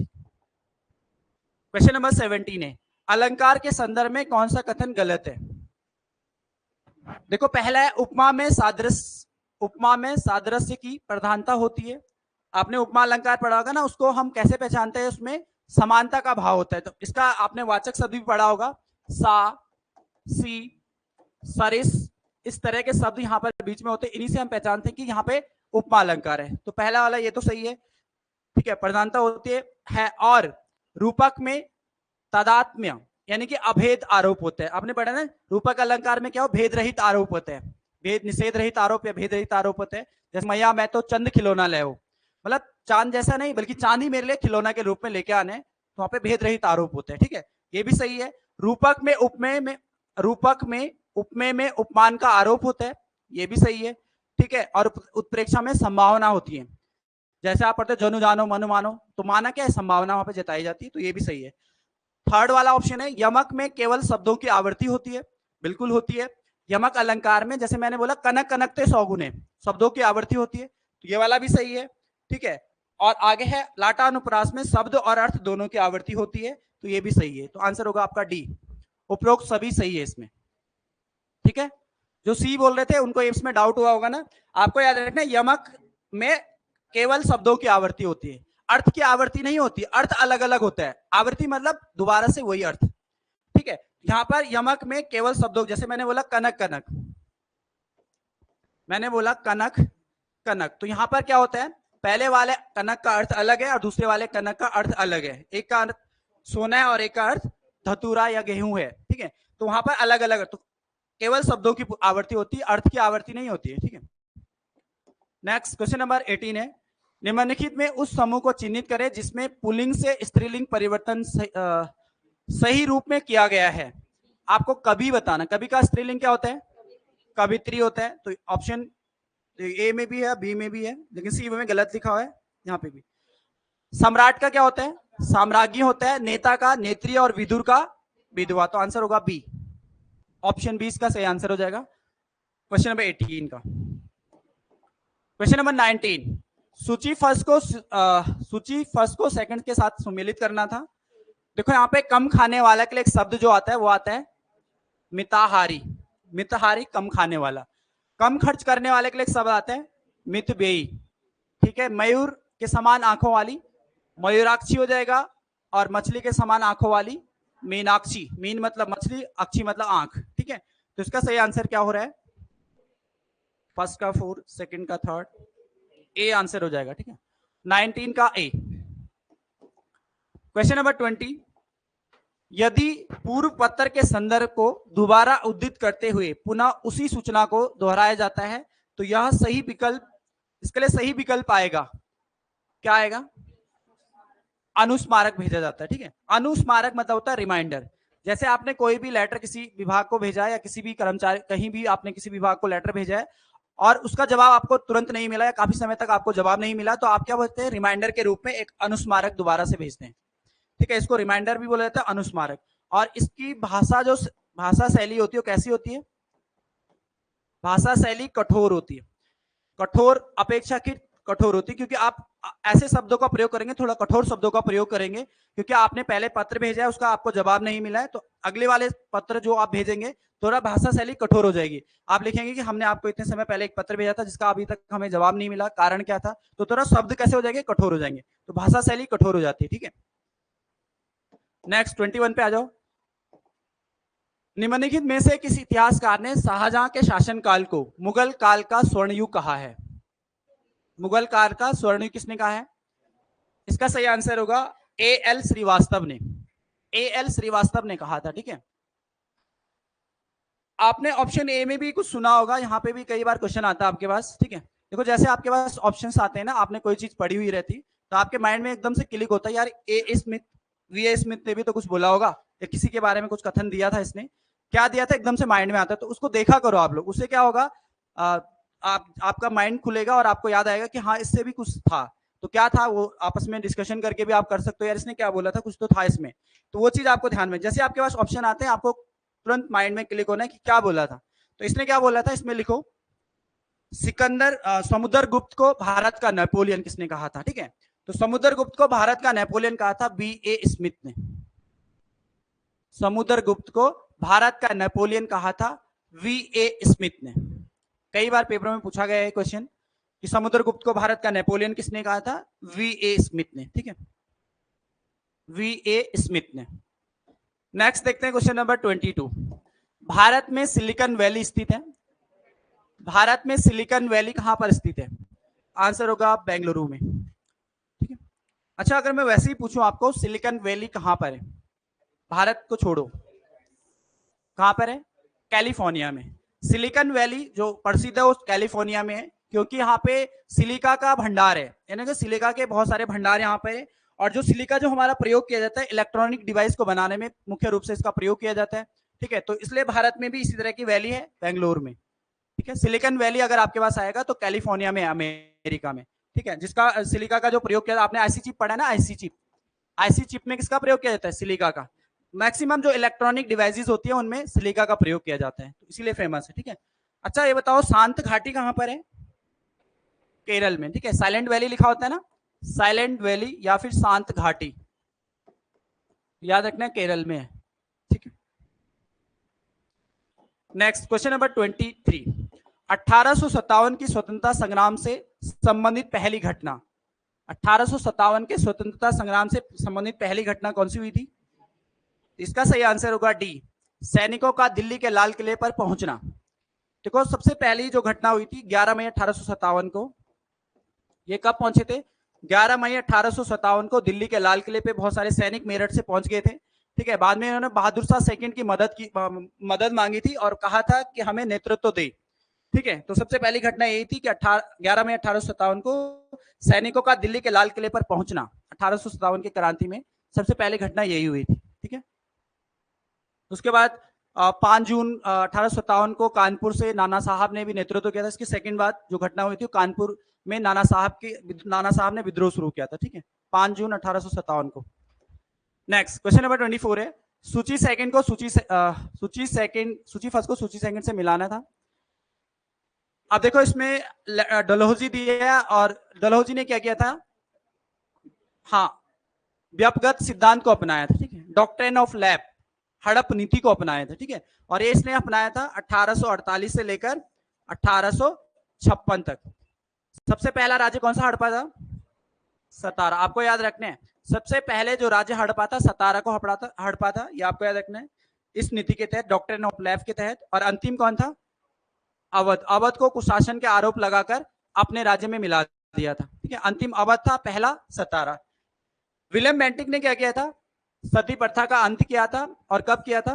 Speaker 1: क्वेश्चन नंबर 17 है, अलंकार के संदर्भ में कौन सा कथन गलत है? देखो पहला है उपमा में सादृश्य, उपमा में सादृश्य की प्रधानता होती है। आपने उपमा अलंकार पढ़ा होगा ना, उसको हम कैसे पहचानते हैं? उसमें समानता का भाव होता है। तो इसका आपने वाचक शब्द भी पढ़ा होगा, सा, सी, सरिस, इस तरह के शब्द यहाँ पर बीच में होते हैं, इन्हीं से हम पहचानते हैं कि यहाँ पे उपमा अलंकार है। तो पहला वाला ये तो सही है। ठीक है, प्रधानता होती है। और रूपक में तादात्म्य यानी कि अभेद आरोप होता है। आपने पढ़ा ना, रूपक अलंकार में क्या हो? भेद रहित आरोप होते हैं, भेद निषेध रहित आरोप या भेद रहित आरोप होते हैं। जैसे मैया मैं तो चंद खिलौना ले हो, मतलब चांद जैसा नहीं बल्कि चांद ही मेरे लिए खिलौना के रूप में लेके आने, तो वहां पे भेद रहित आरोप होते हैं। ठीक है, ये भी सही है। रूपक में उपमेय में, रूपक में उपमेय में उपमान का आरोप होता है, ये भी सही है। ठीक है, और उत्प्रेक्षा में संभावना होती है। जैसे आप पढ़ते जनु जानो मनु मानो, तो माना क्या है? संभावना वहां पे जताई जाती है, तो ये भी सही है। थर्ड वाला ऑप्शन है, यमक में केवल शब्दों की आवृत्ति होती है, बिल्कुल होती है। यमक अलंकार में जैसे मैंने बोला कनक कनकते 100 गुने, शब्दों की आवृत्ति होती है, तो ये वाला भी सही है। ठीक है, और आगे है लाटा अनुप्रास में शब्द और अर्थ दोनों की आवृत्ति होती है, तो ये भी सही है। तो आंसर होगा आपका डी, उपरोक्त सभी सही है इसमें। ठीक है, जो सी बोल रहे थे उनको इसमें डाउट हुआ होगा ना। आपको याद रखना यमक में केवल शब्दों की आवृत्ति होती है, अर्थ की आवृत्ति नहीं होती, अर्थ अलग अलग होता है, आवृत्ति मतलब दोबारा से वही अर्थ। ठीक है, यहां पर यमक में केवल शब्दों, जैसे मैंने बोला कनक कनक, मैंने बोला कनक कनक, तो यहां पर क्या होता है, पहले वाले कनक का अर्थ अलग है और दूसरे वाले कनक का अर्थ अलग है। एक का अर्थ सोना है और एक का अर्थ धतूरा या गेहूं है। ठीक है, तो वहां पर अलग अलग, तो केवल शब्दों की आवृत्ति होती है, अर्थ की आवृत्ति नहीं होती है। ठीक है, नेक्स्ट क्वेश्चन नंबर 18 है, निम्नलिखित में उस समूह को चिन्हित करें जिसमें पुल्लिंग से स्त्रीलिंग परिवर्तन सही रूप में किया गया है। आपको कभी बताना, कभी का स्त्रीलिंग क्या होता है, कवित्री होता है। तो ऑप्शन ए में भी है, बी में भी है, लेकिन सी में गलत लिखा हुआ है, यहाँ पे भी। सम्राट का क्या होता है, साम्राज्ञी होता है। नेता का नेत्री और विदुर का विधवा, तो आंसर होगा बी, ऑप्शन 20 का सही आंसर हो जाएगा क्वेश्चन नंबर 18 का। क्वेश्चन नंबर 19, सूची फर्स्ट को सेकंड के साथ सम्मिलित करना था। देखो यहाँ पे कम खाने वाला के लिए एक शब्द जो आता है वो आता है मिताहारी, मिताहारी कम खाने वाला। कम खर्च करने वाले के लिए एक शब्द आता है मितव्ययी। ठीक है, मयूर के समान आंखों वाली मयूराक्षी हो जाएगा, और मछली के समान आंखों वाली मीनाक्षी, मीन मतलब मछली, अक्षी मतलब आंख। ठीक है, तो इसका सही आंसर क्या हो रहा है, फर्स्ट का 4, सेकंड का 3, ए आंसर हो जाएगा। ठीक है, 19 का ए। क्वेश्चन नंबर 20, यदि पूर्व पत्र के संदर्भ को दोबारा उद्धृत करते हुए पुनः उसी सूचना को दोहराया जाता है तो यह सही विकल्प, इसके लिए सही विकल्प आएगा, क्या आएगा, अनुस्मारक भेजा जाता है। ठीक है, अनुस्मारक मतलब होता है रिमाइंडर। जैसे आपने कोई भी लेटर किसी विभाग को भेजा है, या किसी भी कर्मचारी, कहीं भी आपने किसी विभाग को लेटर भेजा है और उसका जवाब आपको तुरंत नहीं मिला या काफी समय तक आपको जवाब नहीं मिला, तो आप क्या बोलते हैं, रिमाइंडर के रूप में एक अनुस्मारक दोबारा से भेजते हैं। ठीक है, इसको रिमाइंडर भी बोला जाता है, अनुस्मारक। और इसकी भाषा, जो भाषा शैली होती है वो कैसी होती है, भाषा शैली कठोर होती है, कठोर अपेक्षाकृत कठोर होती है, क्योंकि आप ऐसे शब्दों का प्रयोग करेंगे, थोड़ा कठोर शब्दों का प्रयोग करेंगे, क्योंकि आपने पहले पत्र भेजा है, उसका आपको जवाब नहीं मिला है, तो अगले वाले पत्र जो आप भेजेंगे थोड़ा भाषा शैली कठोर हो जाएगी। आप लिखेंगे कि हमने आपको इतने समय पहले एक पत्र भेजा था जिसका अभी तक हमें जवाब नहीं मिला, कारण क्या था, तो थोड़ा शब्द कैसे हो जाएंगे, कठोर हो जाएंगे, तो भाषा शैली कठोर हो जाती है। ठीक है, नेक्स्ट 21 पे आ जाओ। निम्नलिखित में से किस इतिहासकार ने शाहजहां के शासनकाल को मुगल काल का स्वर्ण युग कहा है, मुगल काल का स्वर्ण युग किसने कहा है, इसका सही आंसर होगा A.L. श्रीवास्तव ने, A.L. श्रीवास्तव ने कहा था। ठीक है, आपने ऑप्शन ए में भी कुछ सुना होगा, यहाँ पे भी कई बार क्वेश्चन आता है आपके पास। ठीक है, देखो जैसे आपके पास ऑप्शंस आते हैं ना, आपने कोई चीज पढ़ी हुई रहती तो आपके माइंड में एकदम से क्लिक होता है, यार A. Smith, V.A. स्मिथ ने भी तो कुछ बोला होगा, या किसी के बारे में कुछ कथन दिया था, इसने क्या दिया था, एकदम से माइंड में आता है। तो उसको देखा करो आप लोग, उससे क्या होगा, आपका माइंड खुलेगा और आपको याद आएगा कि हाँ इससे भी कुछ था, तो क्या था वो आपस में डिस्कशन करके भी आप कर सकते हो, यार इसने क्या बोला था, कुछ तो था इसमें, तो वो चीज आपको ध्यान में, जैसे आपके पास ऑप्शन आते हैं आपको तुरंत माइंड में क्लिक होना है कि क्या बोला था। तो इसने क्या बोला था, इसमें लिखो समुद्रगुप्त को भारत का नेपोलियन किसने कहा था। ठीक है, तो समुद्रगुप्त को भारत का नेपोलियन कहा था B.A. स्मिथ ने, समुद्रगुप्त को भारत का नेपोलियन कहा था V.A. स्मिथ ने। कई बार पेपर में पूछा गया है क्वेश्चन कि समुद्रगुप्त को भारत का नेपोलियन किसने कहा था, V.A. स्मिथ ने। ठीक है, V.A. स्मिथ ने। नेक्स्ट देखते हैं क्वेश्चन नंबर 22, भारत में सिलिकॉन वैली स्थित है, भारत में सिलिकॉन वैली कहां पर स्थित है, आंसर होगा बेंगलुरु में। ठीक है, अच्छा अगर मैं वैसे ही पूछूं आपको सिलिकॉन वैली कहां पर है, भारत को छोड़ो, कहां पर है, कैलिफोर्निया में। सिलिकॉन वैली जो प्रसिद्ध है वो कैलिफोर्निया में है, क्योंकि यहाँ पे सिलिका का भंडार है, यानी कि सिलिका के बहुत सारे भंडार यहाँ पे है, और जो सिलिका जो हमारा प्रयोग किया जाता है इलेक्ट्रॉनिक डिवाइस को बनाने में मुख्य रूप से इसका प्रयोग किया जाता है। ठीक है, तो इसलिए भारत में भी इसी तरह की वैली है बेंगलोर में। ठीक है, सिलिकॉन वैली अगर आपके पास आएगा तो कैलिफोर्निया में, अमेरिका में। ठीक है, जिसका सिलिका का जो प्रयोग किया, आपने आईसी चिप पढ़ा ना, आईसी चिप, आईसी चिप में किसका प्रयोग किया जाता है, सिलिका का। मैक्सिमम जो इलेक्ट्रॉनिक डिवाइसेस होती है उनमें सिलिका का प्रयोग किया जाता है, तो इसीलिए फेमस है। ठीक है, अच्छा ये बताओ शांत घाटी कहां पर है, केरल में। ठीक है, साइलेंट वैली लिखा होता है ना, साइलेंट वैली या फिर शांत घाटी, याद रखना केरल में है, ठीक है। नेक्स्ट क्वेश्चन नंबर 23, 1857 की स्वतंत्रता संग्राम से संबंधित पहली घटना, 1857 के स्वतंत्रता संग्राम से संबंधित पहली घटना कौन सी हुई थी? इसका सही आंसर होगा डी, सैनिकों का दिल्ली के लाल किले पर पहुंचना। देखो सबसे पहली जो घटना हुई थी 11 मई 1857 को, ये कब पहुंचे थे? 11 मई 1857 को दिल्ली के लाल किले पे बहुत सारे सैनिक मेरठ से पहुंच गए थे, ठीक है। बाद में इन्होंने बहादुर शाह सेकंड की मदद मांगी थी और कहा था कि हमें नेतृत्व दे, ठीक है। तो सबसे पहली घटना यही थी कि 11 मई 1857 को सैनिकों का दिल्ली के लाल किले पर पहुंचना, 1857 की क्रांति में सबसे पहली घटना यही हुई थी, ठीक है। उसके बाद 5 जून 1857 को कानपुर से नाना साहब ने भी नेतृत्व किया था। इसकी सेकंड बात जो घटना हुई थी कानपुर में नाना साहब ने विद्रोह शुरू किया था, ठीक है, 5 जून 1857 को। नेक्स्ट क्वेश्चन नंबर 24 है, सूची सेकंड को सूची फर्स्ट को सूची सेकंड से मिलाना था। अब देखो इसमें डलहौजी दिया है और डलहौजी ने क्या किया था? हाँ, व्यापगत सिद्धांत को अपनाया था, ठीक है, डॉक्ट्रिन ऑफ लैप, हड़प नीति को अपनाया था, ठीक है। और ये इसने अपनाया था 1848 से लेकर 1856 तक। सबसे पहला राज्य कौन सा हड़पा था? सतारा। आपको याद रखना है सबसे पहले जो राज्य हड़पा था सतारा को हड़पा था, ये आपको याद रखना है इस नीति के तहत, डॉक्ट्रिन ऑफ लैप के तहत। और अंतिम कौन था? अवध। अवध को कुशासन के आरोप लगाकर अपने राज्य में मिला दिया था, ठीक है। अंतिम अवध था, पहला सतारा। विलियम बेंटिक ने क्या किया था? सती प्रथा का अंत किया था। और कब किया था?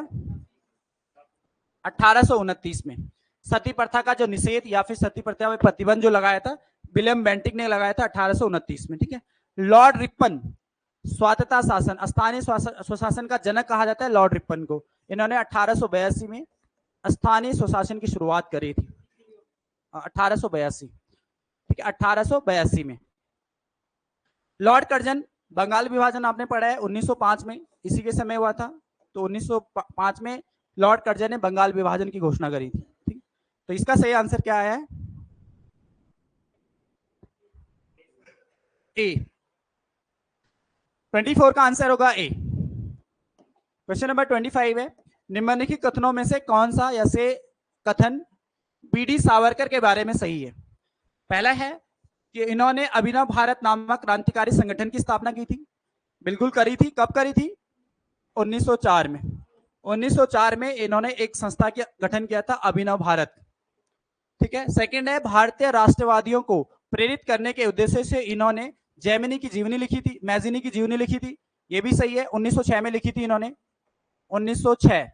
Speaker 1: 1829 में। सती प्रथा का जो निषेध या फिर सती प्रथा में प्रतिबंध जो लगाया था विलियम बेंटिक ने लगाया था 1829 में, ठीक है। लॉर्ड रिपन, स्वायत्तता शासन, स्थानीय स्वशासन का जनक कहा जाता है लॉर्ड रिपन को। इन्होंने 1882 में स्थानीय स्वशासन की शुरुआत करी थी, 1882, ठीक है, 1882 में। लॉर्ड कर्जन, बंगाल विभाजन आपने पढ़ा है 1905 में, इसी के समय हुआ था। तो 1905 में लॉर्ड कर्जन ने बंगाल विभाजन की घोषणा करी थी, ठीक। तो इसका सही आंसर क्या आया है? ए। 24 का आंसर होगा ए। क्वेश्चन नंबर 25 है, निम्नलिखित कथनों में से कौन सा या से कथन बीडी सावरकर के बारे में सही है? पहला है कि इन्होंने अभिनव भारत नामक क्रांतिकारी संगठन की स्थापना की थी। बिल्कुल करी थी। कब करी थी? 1904 में। 1904 में इन्होंने एक संस्था का गठन किया था अभिनव भारत, ठीक है। सेकंड है, भारतीय राष्ट्रवादियों को प्रेरित करने के उद्देश्य से इन्होंने जैमिनी की जीवनी लिखी थी, मैजिनी की जीवनी लिखी थी। ये भी सही है, 1906 में लिखी थी इन्होंने, 1906।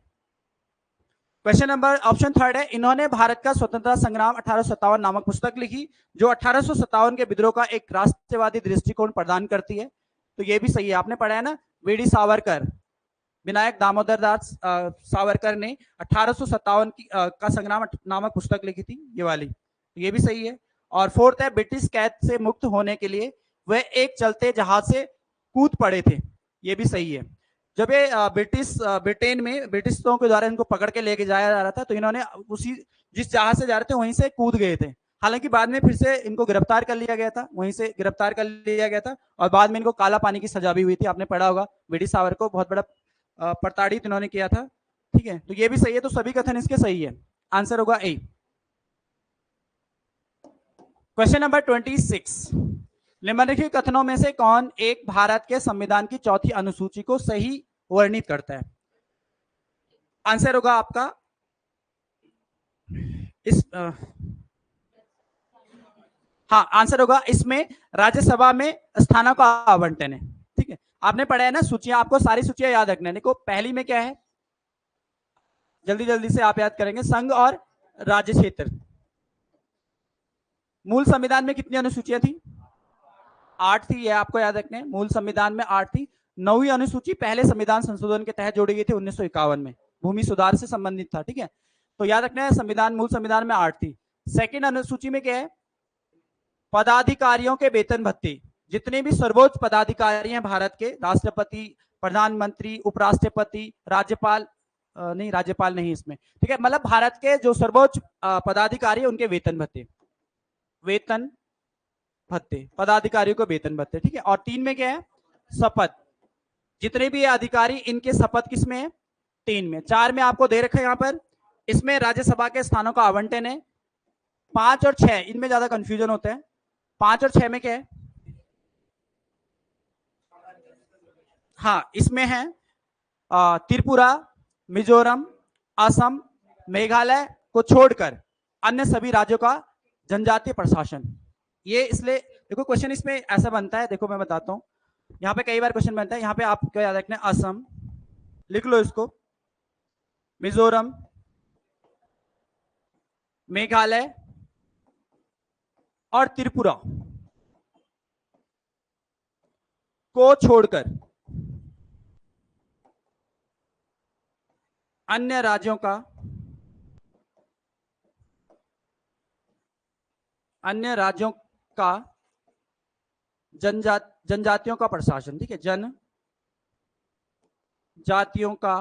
Speaker 1: क्वेश्चन नंबर ऑप्शन थर्ड है, इन्होंने भारत का स्वतंत्रता संग्राम 1857 नामक पुस्तक लिखी जो 1857 के विद्रोह का एक राष्ट्रवादी दृष्टिकोण प्रदान करती है। तो ये भी सही है, आपने पढ़ा है ना, वीडी सावरकर, विनायक दामोदर दास सावरकर ने 1857 का संग्राम नामक पुस्तक लिखी थी, ये वाली। तो ये भी सही है। और फोर्थ है, ब्रिटिश कैद से मुक्त होने के लिए वह एक चलते जहाज से कूद पड़े थे, ये भी सही है। जब ये ब्रिटेन में ब्रिटिशों के द्वारा इनको पकड़ के लेके जाया जा रहा था तो इन्होंने उसी जिस जहाज से जा रहे थे वहीं से कूद गए थे। हालांकि बाद में फिर से इनको गिरफ्तार कर लिया गया था, वहीं से गिरफ्तार कर लिया गया था और बाद में इनको काला पानी की सजा भी हुई थी, आपने पढ़ा होगा। वीडी सावरकर को बहुत बड़ा प्रताड़ित इन्होंने किया था, ठीक है। तो ये भी सही है, तो सभी कथन इसके सही है, आंसर होगा ए। क्वेश्चन नंबर 26, निम्नलिखित कथनों में से कौन एक भारत के संविधान की चौथी अनुसूची को सही वर्णित करता है? आंसर होगा आपका हाँ, आंसर होगा इसमें राज्यसभा में स्थानों का आवंटन है, ठीक है। आपने पढ़ा है ना सूचियां, आपको सारी सूचियां याद रखना है। देखो पहली में क्या है, जल्दी जल्दी से आप याद करेंगे, संघ और राज्य क्षेत्र। मूल संविधान में कितनी अनुसूचियां थी? 8 थी, ये आपको याद रखना है। मूल संविधान में 8 थी। 9वीं अनुसूची पहले संविधान संशोधन के तहत जोड़ी गई थी 1951 में, भूमि सुधार से संबंधित था, ठीक है। तो याद रखना है, संविधान मूल संविधान में 8 थी। सेकंड अनुसूची में क्या है? पदाधिकारियों के वेतन भत्ते, जितने भी सर्वोच्च पदाधिकारी हैं भारत के, राष्ट्रपति, प्रधानमंत्री, उपराष्ट्रपति, राज्यपाल नहीं, राज्यपाल नहीं इसमें, ठीक है, मतलब भारत के जो सर्वोच्च पदाधिकारी है उनके वेतन भत्ते, वेतन भत्ते, पदाधिकारियों को वेतन भत्ते, ठीक है। और 3 में क्या है, शपथ, जितने भी अधिकारी इनके शपथ किस में है, 3 में। 4 में आपको दे रखा है यहाँ पर, इसमें राज्यसभा के स्थानों का आवंटन है। 5 और 6 इनमें ज्यादा कंफ्यूजन होता है। 5 और 6 में क्या है, हाँ इसमें है त्रिपुरा, मिजोरम, असम, मेघालय को छोड़कर अन्य सभी राज्यों का जनजातीय प्रशासन। ये इसलिए देखो क्वेश्चन इसमें ऐसा बनता है, देखो मैं बताता हूं, यहाँ पे कई बार क्वेश्चन बनता है, यहाँ पे आप क्या याद रखना है, असम लिख लो इसको, मिजोरम, मेघालय और त्रिपुरा को छोड़कर अन्य राज्यों का जनजातियों का प्रशासन, ठीक है, जनजातियों का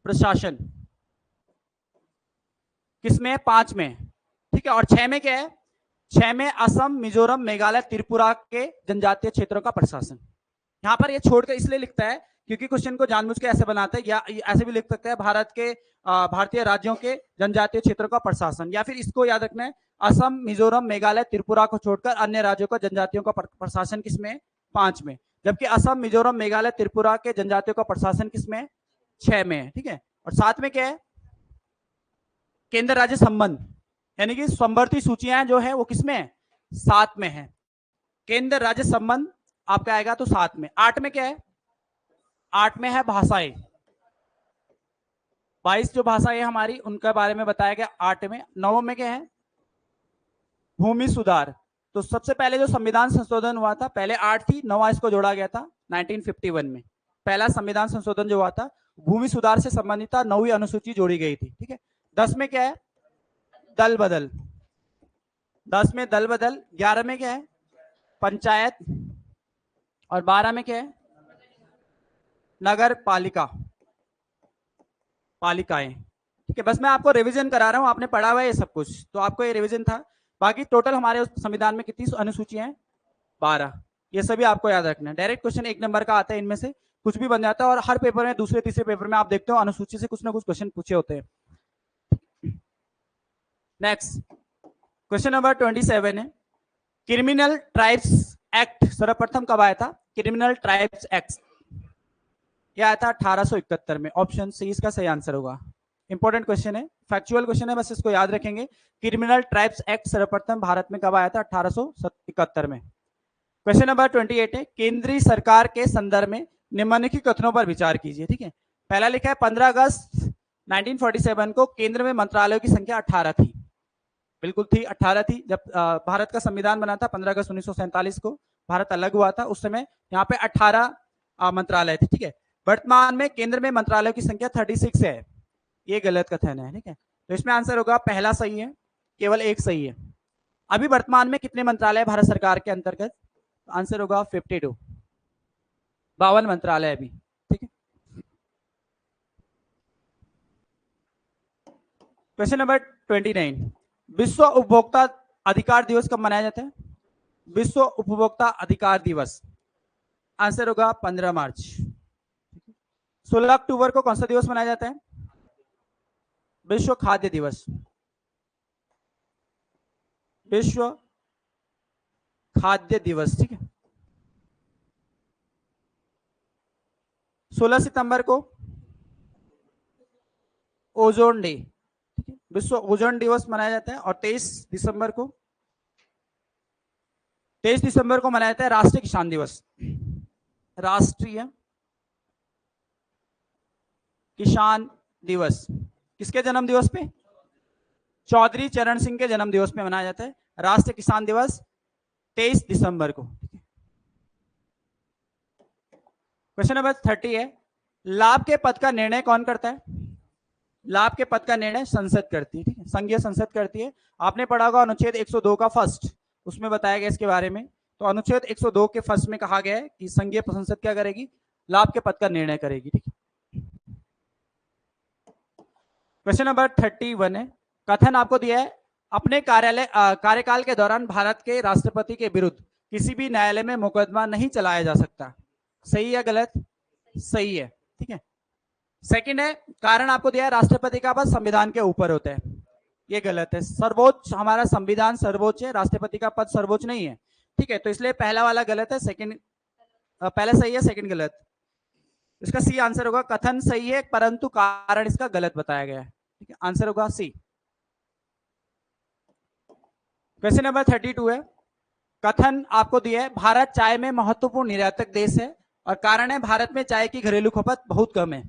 Speaker 1: प्रशासन किसमें, 5 में, ठीक है। और 6 में क्या है, 6 में असम, मिजोरम, मेघालय, त्रिपुरा के जनजातीय क्षेत्रों का प्रशासन। यहां पर ये छोड़कर इसलिए लिखता है क्योंकि क्वेश्चन को जानबूझ के ऐसे बनाते हैं, या ऐसे भी लिख सकते हैं भारतीय राज्यों के जनजातीय क्षेत्रों का प्रशासन, या फिर इसको याद रखना है, असम, मिजोरम, मेघालय, त्रिपुरा को छोड़कर अन्य राज्यों का जनजातियों का प्रशासन किसमें, 5 में। जबकि असम, मिजोरम, मेघालय, त्रिपुरा के जनजातियों का प्रशासन किसमें, 6 में है, ठीक है। और 7 में क्या है, केंद्र राज्य संबंध, यानी कि समवर्ती सूचियां जो है वो किसमें है, 7 में है। केंद्र राज्य संबंध आपका आएगा तो 7 में। 8 में क्या है, 8 में है भाषाएं, 22 जो भाषाएं हमारी उनके बारे में बताया गया 8 में। 9 में क्या है, भूमि सुधार। तो सबसे पहले जो संविधान संशोधन हुआ था, पहले 8 थी, 9वां इसको जोड़ा गया था 1951 में। पहला संविधान संशोधन जो हुआ था भूमि सुधार से संबंधित था, 9वीं अनुसूची जोड़ी गई थी, ठीक है। 10 में क्या है, दल बदल, 10 में दल बदल। 11 में क्या है, पंचायत। और 12 में क्या है, नगर पालिकाएं, ठीक है। बस मैं आपको रिवीजन करा रहा हूं, आपने पढ़ा हुआ है ये सब कुछ, तो आपको ये रिवीजन था। बाकी टोटल हमारे उस संविधान में कितनी अनुसूचियां हैं, 12। ये सभी आपको याद रखना है। डायरेक्ट क्वेश्चन 1 नंबर का आता है, इनमें से कुछ भी बन जाता है, और हर पेपर में, दूसरे तीसरे पेपर में आप देखते हो अनुसूची से कुछ ना कुछ क्वेश्चन पूछे होते हैं। नेक्स्ट क्वेश्चन नंबर 27 है, क्रिमिनल ट्राइब्स एक्ट सर्वप्रथम कब आया था, क्रिमिनल ट्राइब्स एक्ट यह आया था 1871 में। ऑप्शन सी इसका सही आंसर होगा। इंपॉर्टेंट क्वेश्चन है, फैक्चुअल क्वेश्चन है, बस इसको याद रखेंगे। क्रिमिनल ट्राइब्स एक्ट सर्वप्रथम भारत में कब आया था, 1871 में। क्वेश्चन नंबर 28 है, केंद्रीय सरकार के संदर्भ में निम्नलिखित कथनों पर विचार कीजिए, ठीक है। पहला लिखा है 15 अगस्त 1947 को केंद्र में मंत्रालयों की संख्या 18 थी, बिल्कुल थी, 18 थी। जब भारत का संविधान बना था 15 अगस्त 1947 को, भारत अलग हुआ था, उस समय यहाँ पे 18 मंत्रालय थे, ठीक है। वर्तमान में केंद्र में मंत्रालयों की संख्या 36 है, ये गलत कथन है, ठीक है। तो इसमें आंसर होगा पहला सही है, केवल एक सही है। अभी वर्तमान में कितने मंत्रालय भारत सरकार के अंतर्गत, आंसर होगा 52, 52 मंत्रालय अभी, ठीक है। क्वेश्चन नंबर 29, विश्व उपभोक्ता अधिकार दिवस कब मनाया जाता है, विश्व उपभोक्ता अधिकार दिवस, आंसर होगा 15 मार्च। 16 अक्टूबर को कौन सा दिवस मनाया जाता है, विश्व खाद्य दिवस, विश्व खाद्य दिवस, ठीक है। 16 सितंबर को ओजोन डे, ठीक है, विश्व ओजोन दिवस मनाया जाता है। और 23 दिसंबर को मनाया जाता है राष्ट्रीय किसान दिवस, राष्ट्रीय किसान दिवस। किसके जन्म दिवस पे, चौधरी चरण सिंह के जन्म दिवस पे मनाया जाता है राष्ट्रीय किसान दिवस, 23 दिसंबर को। क्वेश्चन नंबर 30 है, लाभ के पद का निर्णय कौन करता है, लाभ के पद का निर्णय संसद करती है, ठीक है, संघीय संसद करती है। आपने पढ़ा होगा अनुच्छेद 102 का फर्स्ट, उसमें बताया गया इसके बारे में। तो अनुच्छेद 102 के फर्स्ट में कहा गया है कि संघीय संसद क्या करेगी, लाभ के पद का निर्णय करेगी, ठीक है। क्वेश्चन नंबर 31 है, कथन आपको दिया है अपने कार्यकाल के दौरान भारत के राष्ट्रपति के विरुद्ध किसी भी न्यायालय में मुकदमा नहीं चलाया जा सकता। सही या गलत? सही है, ठीक है। सेकंड है, कारण आपको दिया है राष्ट्रपति का पद संविधान के ऊपर होता है, ये गलत है। सर्वोच्च, हमारा संविधान सर्वोच्च है, राष्ट्रपति का पद सर्वोच्च नहीं है, ठीक है। तो इसलिए पहला वाला गलत है, सेकंड पहला सही है, सेकंड गलत। इसका सी आंसर होगा। कथन सही है परंतु कारण इसका गलत बताया गया है, ठीक है। आंसर होगा सी। क्वेश्चन नंबर 32 है, कथन आपको दिया है भारत चाय में महत्वपूर्ण निर्यातक देश है और कारण है भारत में चाय की घरेलू खपत बहुत कम है।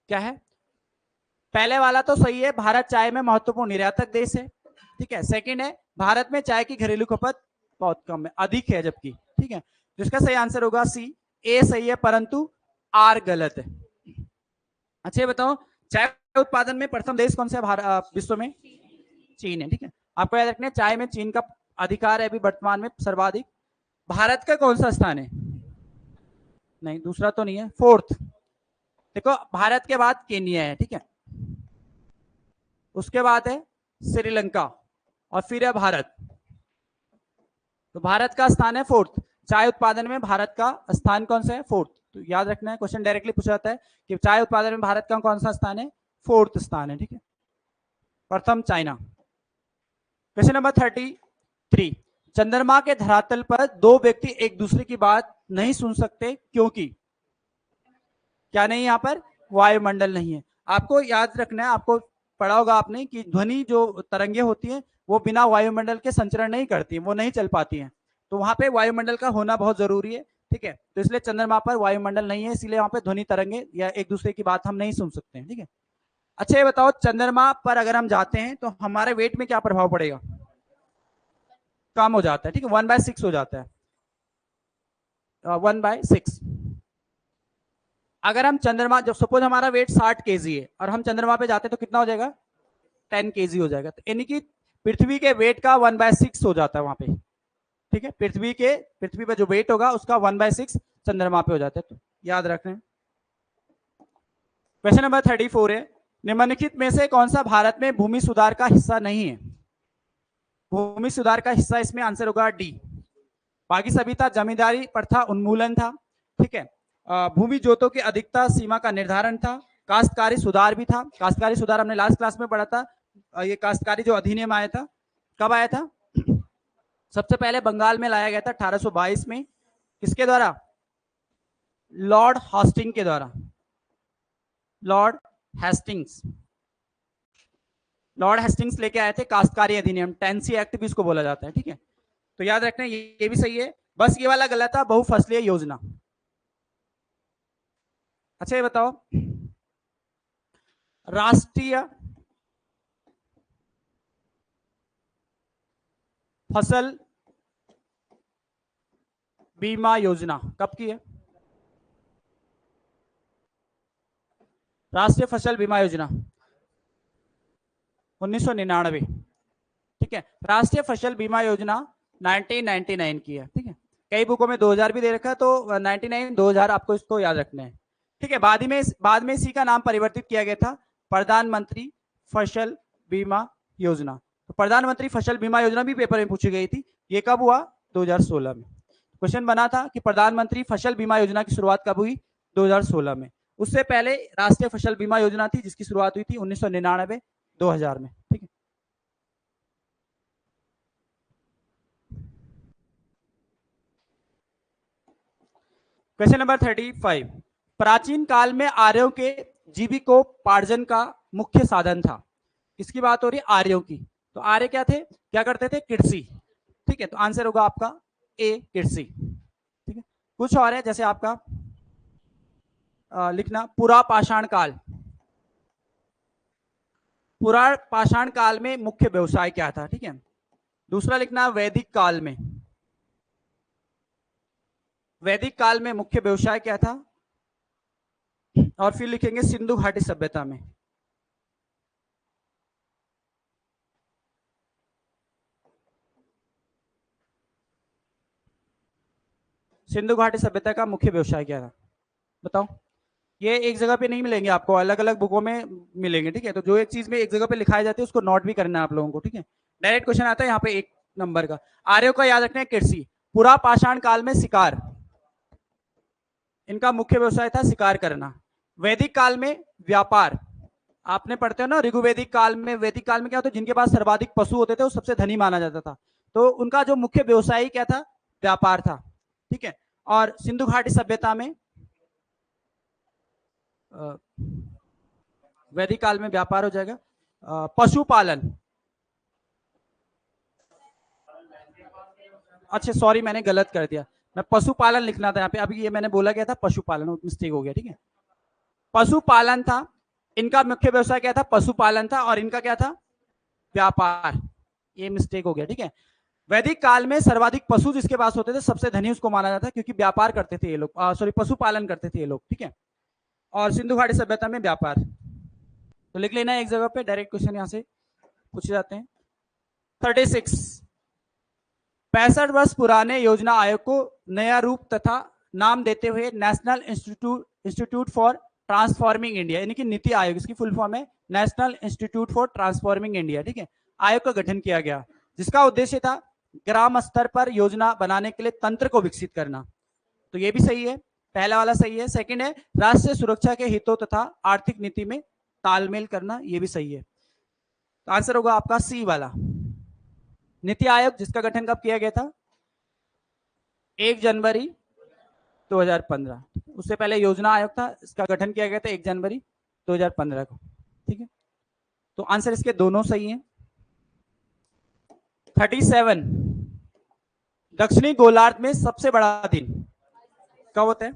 Speaker 1: क्या है? पहले वाला तो सही है, भारत चाय में महत्वपूर्ण निर्यातक देश है, ठीक है। सेकंड है भारत में चाय की घरेलू खपत बहुत कम है, अधिक है जबकि, ठीक है। जिसका सही आंसर होगा सी। ए सही है परंतु आर गलत है। अच्छा ये बताओ, चाय उत्पादन में प्रथम देश कौन सा है विश्व में? चीन है, ठीक है। आपको याद रखना है चाय में चीन का अधिकार है अभी वर्तमान में सर्वाधिक। भारत का कौन सा स्थान है? नहीं, दूसरा तो नहीं है, फोर्थ। देखो भारत के बाद केन्या है, ठीक है, उसके बाद है श्रीलंका और फिर है भारत। तो भारत का स्थान है फोर्थ। चाय उत्पादन में भारत का स्थान कौन सा है? फोर्थ। तो याद रखना है, क्वेश्चन डायरेक्टली पूछा जाता है कि चाय उत्पादन में भारत का कौन सा स्थान है? फोर्थ स्थान है, ठीक है। प्रथम चाइना। क्वेश्चन नंबर 33, चंद्रमा के धरातल पर दो व्यक्ति एक दूसरे की बात नहीं सुन सकते क्योंकि क्या नहीं? यहां पर वायुमंडल नहीं है। आपको याद रखना है, आपको पढ़ा होगा आपने कि ध्वनि जो तरंगे होती हैं वो बिना वायुमंडल के संचरण नहीं करती, वो नहीं चल पाती हैं। तो वहां पे वायुमंडल का होना बहुत जरूरी है, ठीक है। तो इसलिए चंद्रमा पर वायुमंडल नहीं है, इसलिए वहां पे ध्वनि तरंगे या एक दूसरे की बात हम नहीं सुन सकते हैं, ठीक है। अच्छा ये बताओ, चंद्रमा पर अगर हम जाते हैं तो हमारे वेट में क्या प्रभाव पड़ेगा? कम हो जाता है, ठीक है, 1/6 हो जाता है, 1/6। अगर हम चंद्रमा, जब सपोज हमारा वेट 60 केजी है और हम चंद्रमा पे जाते हैं तो कितना हो जाएगा? 10 केजी हो जाएगा। तो यानी कि पृथ्वी के वेट का 1/6 हो जाता है वहां पे, ठीक है। पृथ्वी पे जो वेट होगा उसका 1/6 चंद्रमा पे हो जाता है, तो याद रखना है। क्वेश्चन नंबर 34 है, निम्नलिखित में से कौन सा भारत में भूमि सुधार का हिस्सा नहीं है? भूमि सुधार का हिस्सा इसमें आंसर होगा डी। बाकी सभी था जमींदारी प्रथा उन्मूलन था, ठीक है, भूमि जोतों की अधिकता सीमा का निर्धारण था, काश्तकारी सुधार भी था। काश्तकारी सुधार हमने लास्ट क्लास में पढ़ा था। ये काश्तकारी जो अधिनियम आया था, कब आया था? सबसे पहले बंगाल में लाया गया था 1822 में। किसके द्वारा? लॉर्ड हास्टिंग के द्वारा। लॉर्ड हेस्टिंग्स, लॉर्ड हेस्टिंग्स लेके आए थे काश्तकारी अधिनियम, टेंसी एक्ट भी इसको बोला जाता है, ठीक है। तो याद रखना ये भी सही है, बस ये वाला गलत था, बहुफसलीय योजना। अच्छा ये बताओ, राष्ट्रीय फसल बीमा योजना कब की है? राष्ट्रीय फसल बीमा योजना 1999, ठीक है। राष्ट्रीय फसल बीमा योजना 1999 की है, ठीक है। कई बुकों में 2000 भी दे रखा है, तो 99 2000 आपको इसको याद रखना है, ठीक है। बाद में इसी का नाम परिवर्तित किया गया था प्रधानमंत्री फसल बीमा योजना। तो प्रधानमंत्री फसल बीमा योजना भी पेपर में पूछी गई थी। ये कब हुआ? 2016 में। क्वेश्चन बना था कि प्रधानमंत्री फसल बीमा योजना की शुरुआत कब हुई? 2016 में। उससे पहले राष्ट्रीय फसल बीमा योजना थी जिसकी शुरुआत हुई थी 1999 2000 में, ठीक है। क्वेश्चन नंबर 35, प्राचीन काल में आर्यों के जीविकोपार्जन का मुख्य साधन था। किसकी बात हो रही है? आर्यों की। तो आर्य क्या थे? क्या करते थे? कृषि, ठीक है। तो आंसर होगा आपका ए, कृषि, ठीक है। कुछ और है, जैसे आपका लिखना पुरा पाषाण काल। पुरा पाषाण काल में मुख्य व्यवसाय क्या था, ठीक है। दूसरा लिखना वैदिक काल में। वैदिक काल में मुख्य व्यवसाय क्या था? और फिर लिखेंगे सिंधु घाटी सभ्यता में। सिंधु घाटी सभ्यता का मुख्य व्यवसाय क्या था? बताओ। ये एक जगह पे नहीं मिलेंगे आपको, अलग अलग बुकों में मिलेंगे, ठीक है। तो जो एक चीज में एक जगह पे लिखाई जाती है उसको नोट भी करना है आप लोगों को, ठीक है। डायरेक्ट क्वेश्चन आता है यहाँ पे 1 नंबर का। आर्यों का याद रखना है कृषि, पुरा पाषाण काल में शिकार, इनका मुख्य व्यवसाय था शिकार करना। वैदिक काल में व्यापार, आपने पढ़ते हो ना ऋग्वेदिक काल में, वैदिक काल में क्या होता है, जिनके पास सर्वाधिक पशु होते थे वो सबसे धनी माना जाता था। तो उनका जो मुख्य व्यवसाय क्या था, व्यापार था, ठीक है। और सिंधु घाटी सभ्यता में, वैदिक काल में व्यापार हो जाएगा। पशुपालन, अच्छा सॉरी मैंने गलत कर दिया, मैं पशुपालन लिखना था यहाँ पे, अभी ये मैंने बोला गया था पशुपालन, मिस्टेक हो गया, ठीक है। पशुपालन था, इनका मुख्य व्यवसाय क्या था, पशुपालन था, और इनका क्या था, व्यापार, ये मिस्टेक हो गया, ठीक है। वैदिक काल में सर्वाधिक पशु जिसके पास होते थे सबसे धनी उसको माना जाता है, क्योंकि व्यापार करते थे ये लोग, सॉरी पशुपालन करते थे ये लोग, ठीक है। और सिंधु घाटी सभ्यता में व्यापार। तो लिख लेना एक जगह पे, डायरेक्ट क्वेश्चन यहां से पूछे जाते हैं। 36, 65 वर्ष पुराने योजना आयोग को नया रूप तथा नाम देते हुए national institute for transforming India, यानी कि नीति आयोग, इसकी फुल फॉर्म है national institute for transforming India, ठीक है, आयोग का गठन किया गया, जिसका उद्देश्य था ग्राम स्तर पर योजना बनाने के लिए तंत्र को विकसित करना। तो ये भी सही है, पहला वाला सही है। सेकंड है राष्ट्रीय सुरक्षा के हितों तथा आर्थिक नीति में तालमेल करना, ये भी सही है। तो आंसर होगा आपका सी वाला। नीति आयोग जिसका गठन कब किया गया था, 1 जनवरी 2015। उससे पहले योजना आयोग था, इसका गठन किया गया था 1 जनवरी 2015 को, ठीक है। तो आंसर इसके दोनों सही हैं। 37, दक्षिणी गोलार्ध में सबसे बड़ा दिन कब होता है,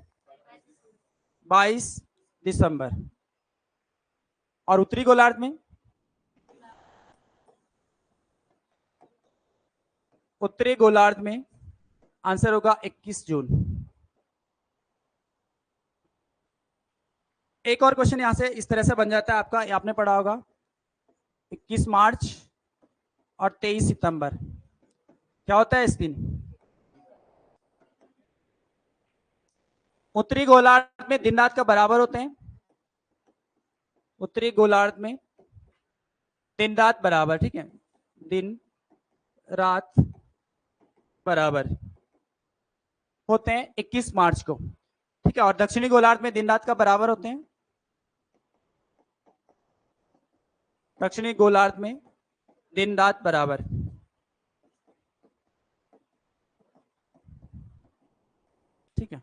Speaker 1: 22 दिसंबर। और उत्तरी गोलार्ध में, उत्तरी गोलार्ध में आंसर होगा 21 जून। एक और क्वेश्चन यहां से इस तरह से बन जाता है आपका, आपने पढ़ा होगा 21 मार्च और 23 सितंबर, क्या होता है इस दिन, उत्तरी गोलार्ध में दिन रात का बराबर होते हैं, उत्तरी गोलार्ध में दिन रात बराबर, ठीक है, दिन रात बराबर होते हैं 21 मार्च को, ठीक है। और दक्षिणी गोलार्ध में दिन रात का बराबर होते हैं, दक्षिणी गोलार्ध में दिन रात बराबर, ठीक है।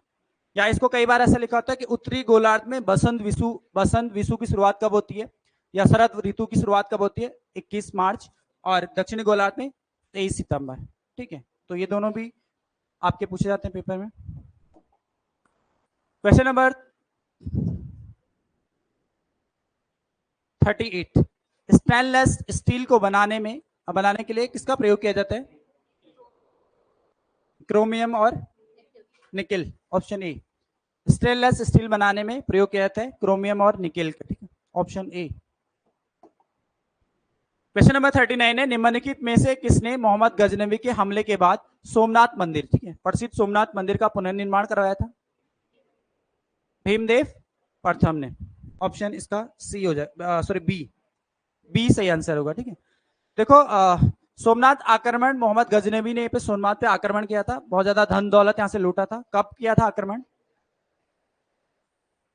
Speaker 1: या इसको कई बार ऐसा लिखा होता है कि उत्तरी गोलार्ध में बसंत विषु की शुरुआत कब होती है, या शरद ऋतु की शुरुआत कब होती है, 21 मार्च, और दक्षिणी गोलार्ध में 23 सितंबर, ठीक है। तो ये दोनों भी आपके पूछे जाते हैं पेपर में। क्वेश्चन नंबर 38, स्टेनलेस स्टील को बनाने के लिए किसका प्रयोग किया जाता है, क्रोमियम और nickel, option A. Stainless steel बनाने में प्रयोग किया जाता है क्रोमियम और निकेल का, ठीक है, ऑप्शन ए। क्वेश्चन नंबर 39 है, निम्नलिखित में से किसने मोहम्मद गजनवी के हमले के बाद सोमनाथ मंदिर, ठीक है, प्रसिद्ध सोमनाथ मंदिर का पुनर्निर्माण करवाया था, भीमदेव प्रथम ने, ऑप्शन इसका सी हो जाए, सॉरी बी सही आंसर होगा, ठीक है। देखो सोमनाथ आक्रमण मोहम्मद गजनवी ने पे सोमनाथ पे आक्रमण किया था, बहुत ज्यादा धन दौलत यहां से लूटा था। कब किया था आक्रमण,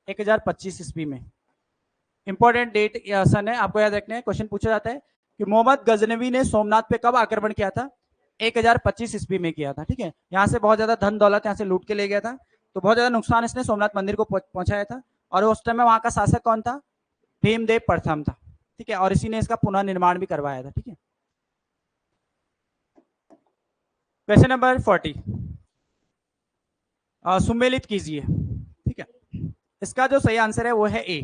Speaker 1: 1025 ईस्वी में। इंपॉर्टेंट डेट सन है, आपको याद रखना है, क्वेश्चन पूछा जाता है कि मोहम्मद गजनवी ने सोमनाथ पे कब आक्रमण किया था, 1025 ईस्वी में किया था, ठीक है। यहाँ से बहुत ज्यादा धन दौलत यहाँ से लूट के ले गया था, तो बहुत ज्यादा नुकसान इसने सोमनाथ मंदिर को पहुंचाया था। और उस टाइम में वहां का शासक कौन था, भीमदेव प्रथम था, ठीक है, और इसी ने इसका पुनर्निर्माण भी करवाया था, ठीक है। क्वेश्चन नंबर 40, सुमेलित कीजिए, ठीक है। इसका जो सही आंसर है वो है ए,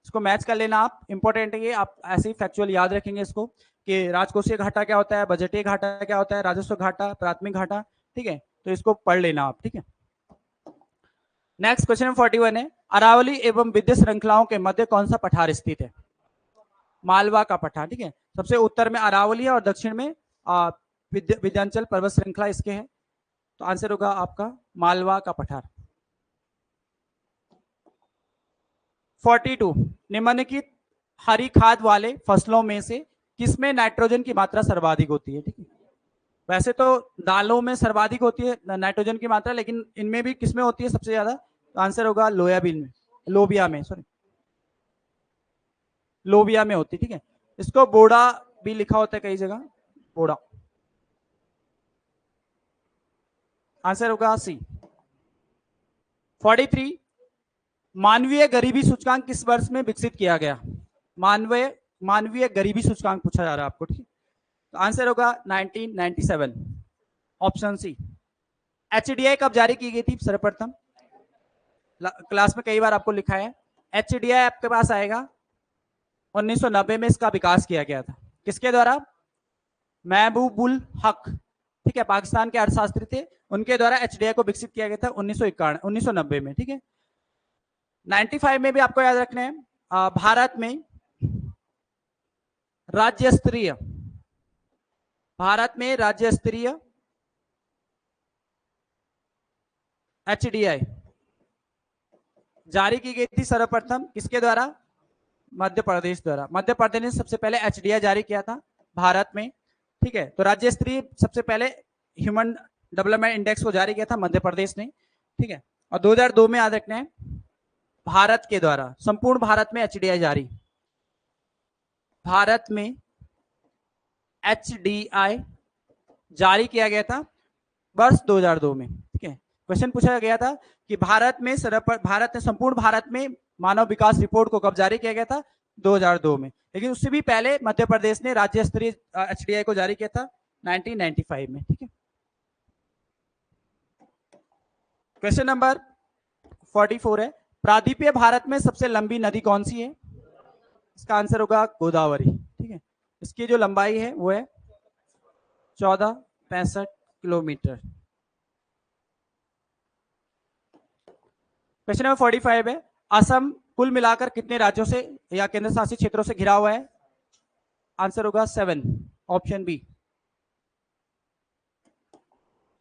Speaker 1: इसको मैच कर लेना आप, इंपॉर्टेंट है ये, आप ऐसे ही फैक्चुअल याद रखेंगे इसको कि राजकोषीय घाटा क्या होता है, बजटीय घाटा क्या होता है, राजस्व घाटा, प्राथमिक घाटा, ठीक है, तो इसको पढ़ लेना आप, ठीक है। नेक्स्ट क्वेश्चन नंबर 41 है, अरावली एवं विद्या श्रृंखलाओं के मध्य कौन सा पठार स्थित है, मालवा का पठार, ठीक है। सबसे उत्तर में अरावली है और दक्षिण में विंध्याचल पर्वत श्रृंखला इसके है, तो आंसर होगा आपका मालवा का पठार। 42 निम्नलिखित हरी खाद वाले फसलों में से किसमें नाइट्रोजन की मात्रा सर्वाधिक होती है? ठीक है, वैसे तो दालों में सर्वाधिक होती है नाइट्रोजन की मात्रा, लेकिन इनमें भी किसमें होती है सबसे ज्यादा? तो आंसर होगा लोयाबीन में, लोबिया में, सॉरी लोबिया में होती है। ठीक है, इसको बोड़ा भी लिखा होता है कई जगह, बोड़ा। आंसर होगा सी। 43 मानवीय गरीबी सूचकांक किस वर्ष में विकसित किया गया? मानवीय गरीबी सूचकांक पूछा जा रहा है आपको। ठीक है, तो आंसर होगा 1997, ऑप्शन सी। एचडीआई कब जारी की गई थी सर्वप्रथम? क्लास में कई बार आपको लिखा है। एचडीआई आपके पास आएगा 1990 में, इसका विकास किया गया था। किसके द्वारा? महबूबुल हक, ठीक है, पाकिस्तान के अर्थशास्त्री थे, उनके द्वारा एचडीआई को विकसित किया गया था 1990 में। ठीक है, 95 में भी आपको याद रखना है, भारत में राज्य स्तरीय एचडीआई जारी की गई थी सर्वप्रथम, किसके द्वारा? मध्य प्रदेश द्वारा। मध्य प्रदेश ने सबसे पहले एचडीआई जारी किया था भारत में। ठीक है, तो राज्य स्तरीय सबसे पहले ह्यूमन डेवलपमेंट इंडेक्स को जारी किया था मध्य प्रदेश ने। ठीक है, और 2002 में याद रखना है भारत के द्वारा, संपूर्ण भारत में एचडीआई जारी, भारत में एचडीआई जारी किया गया था वर्ष 2002 में। ठीक है, क्वेश्चन पूछा गया था कि भारत ने संपूर्ण भारत में मानव विकास रिपोर्ट को कब जारी किया गया था? 2002 में, लेकिन उससे भी पहले मध्य प्रदेश ने राज्य स्तरीय एचडीआई को जारी किया था 1995 में। ठीक है, क्वेश्चन नंबर 44 है, प्रादीपीय भारत में सबसे लंबी नदी कौन सी है? इसका आंसर होगा गोदावरी। ठीक है, इसकी जो लंबाई है वो है 1465 किलोमीटर। क्वेश्चन नंबर 45 है, असम कुल मिलाकर कितने राज्यों से या केंद्र शासित क्षेत्रों से घिरा हुआ है? आंसर होगा 7, option B.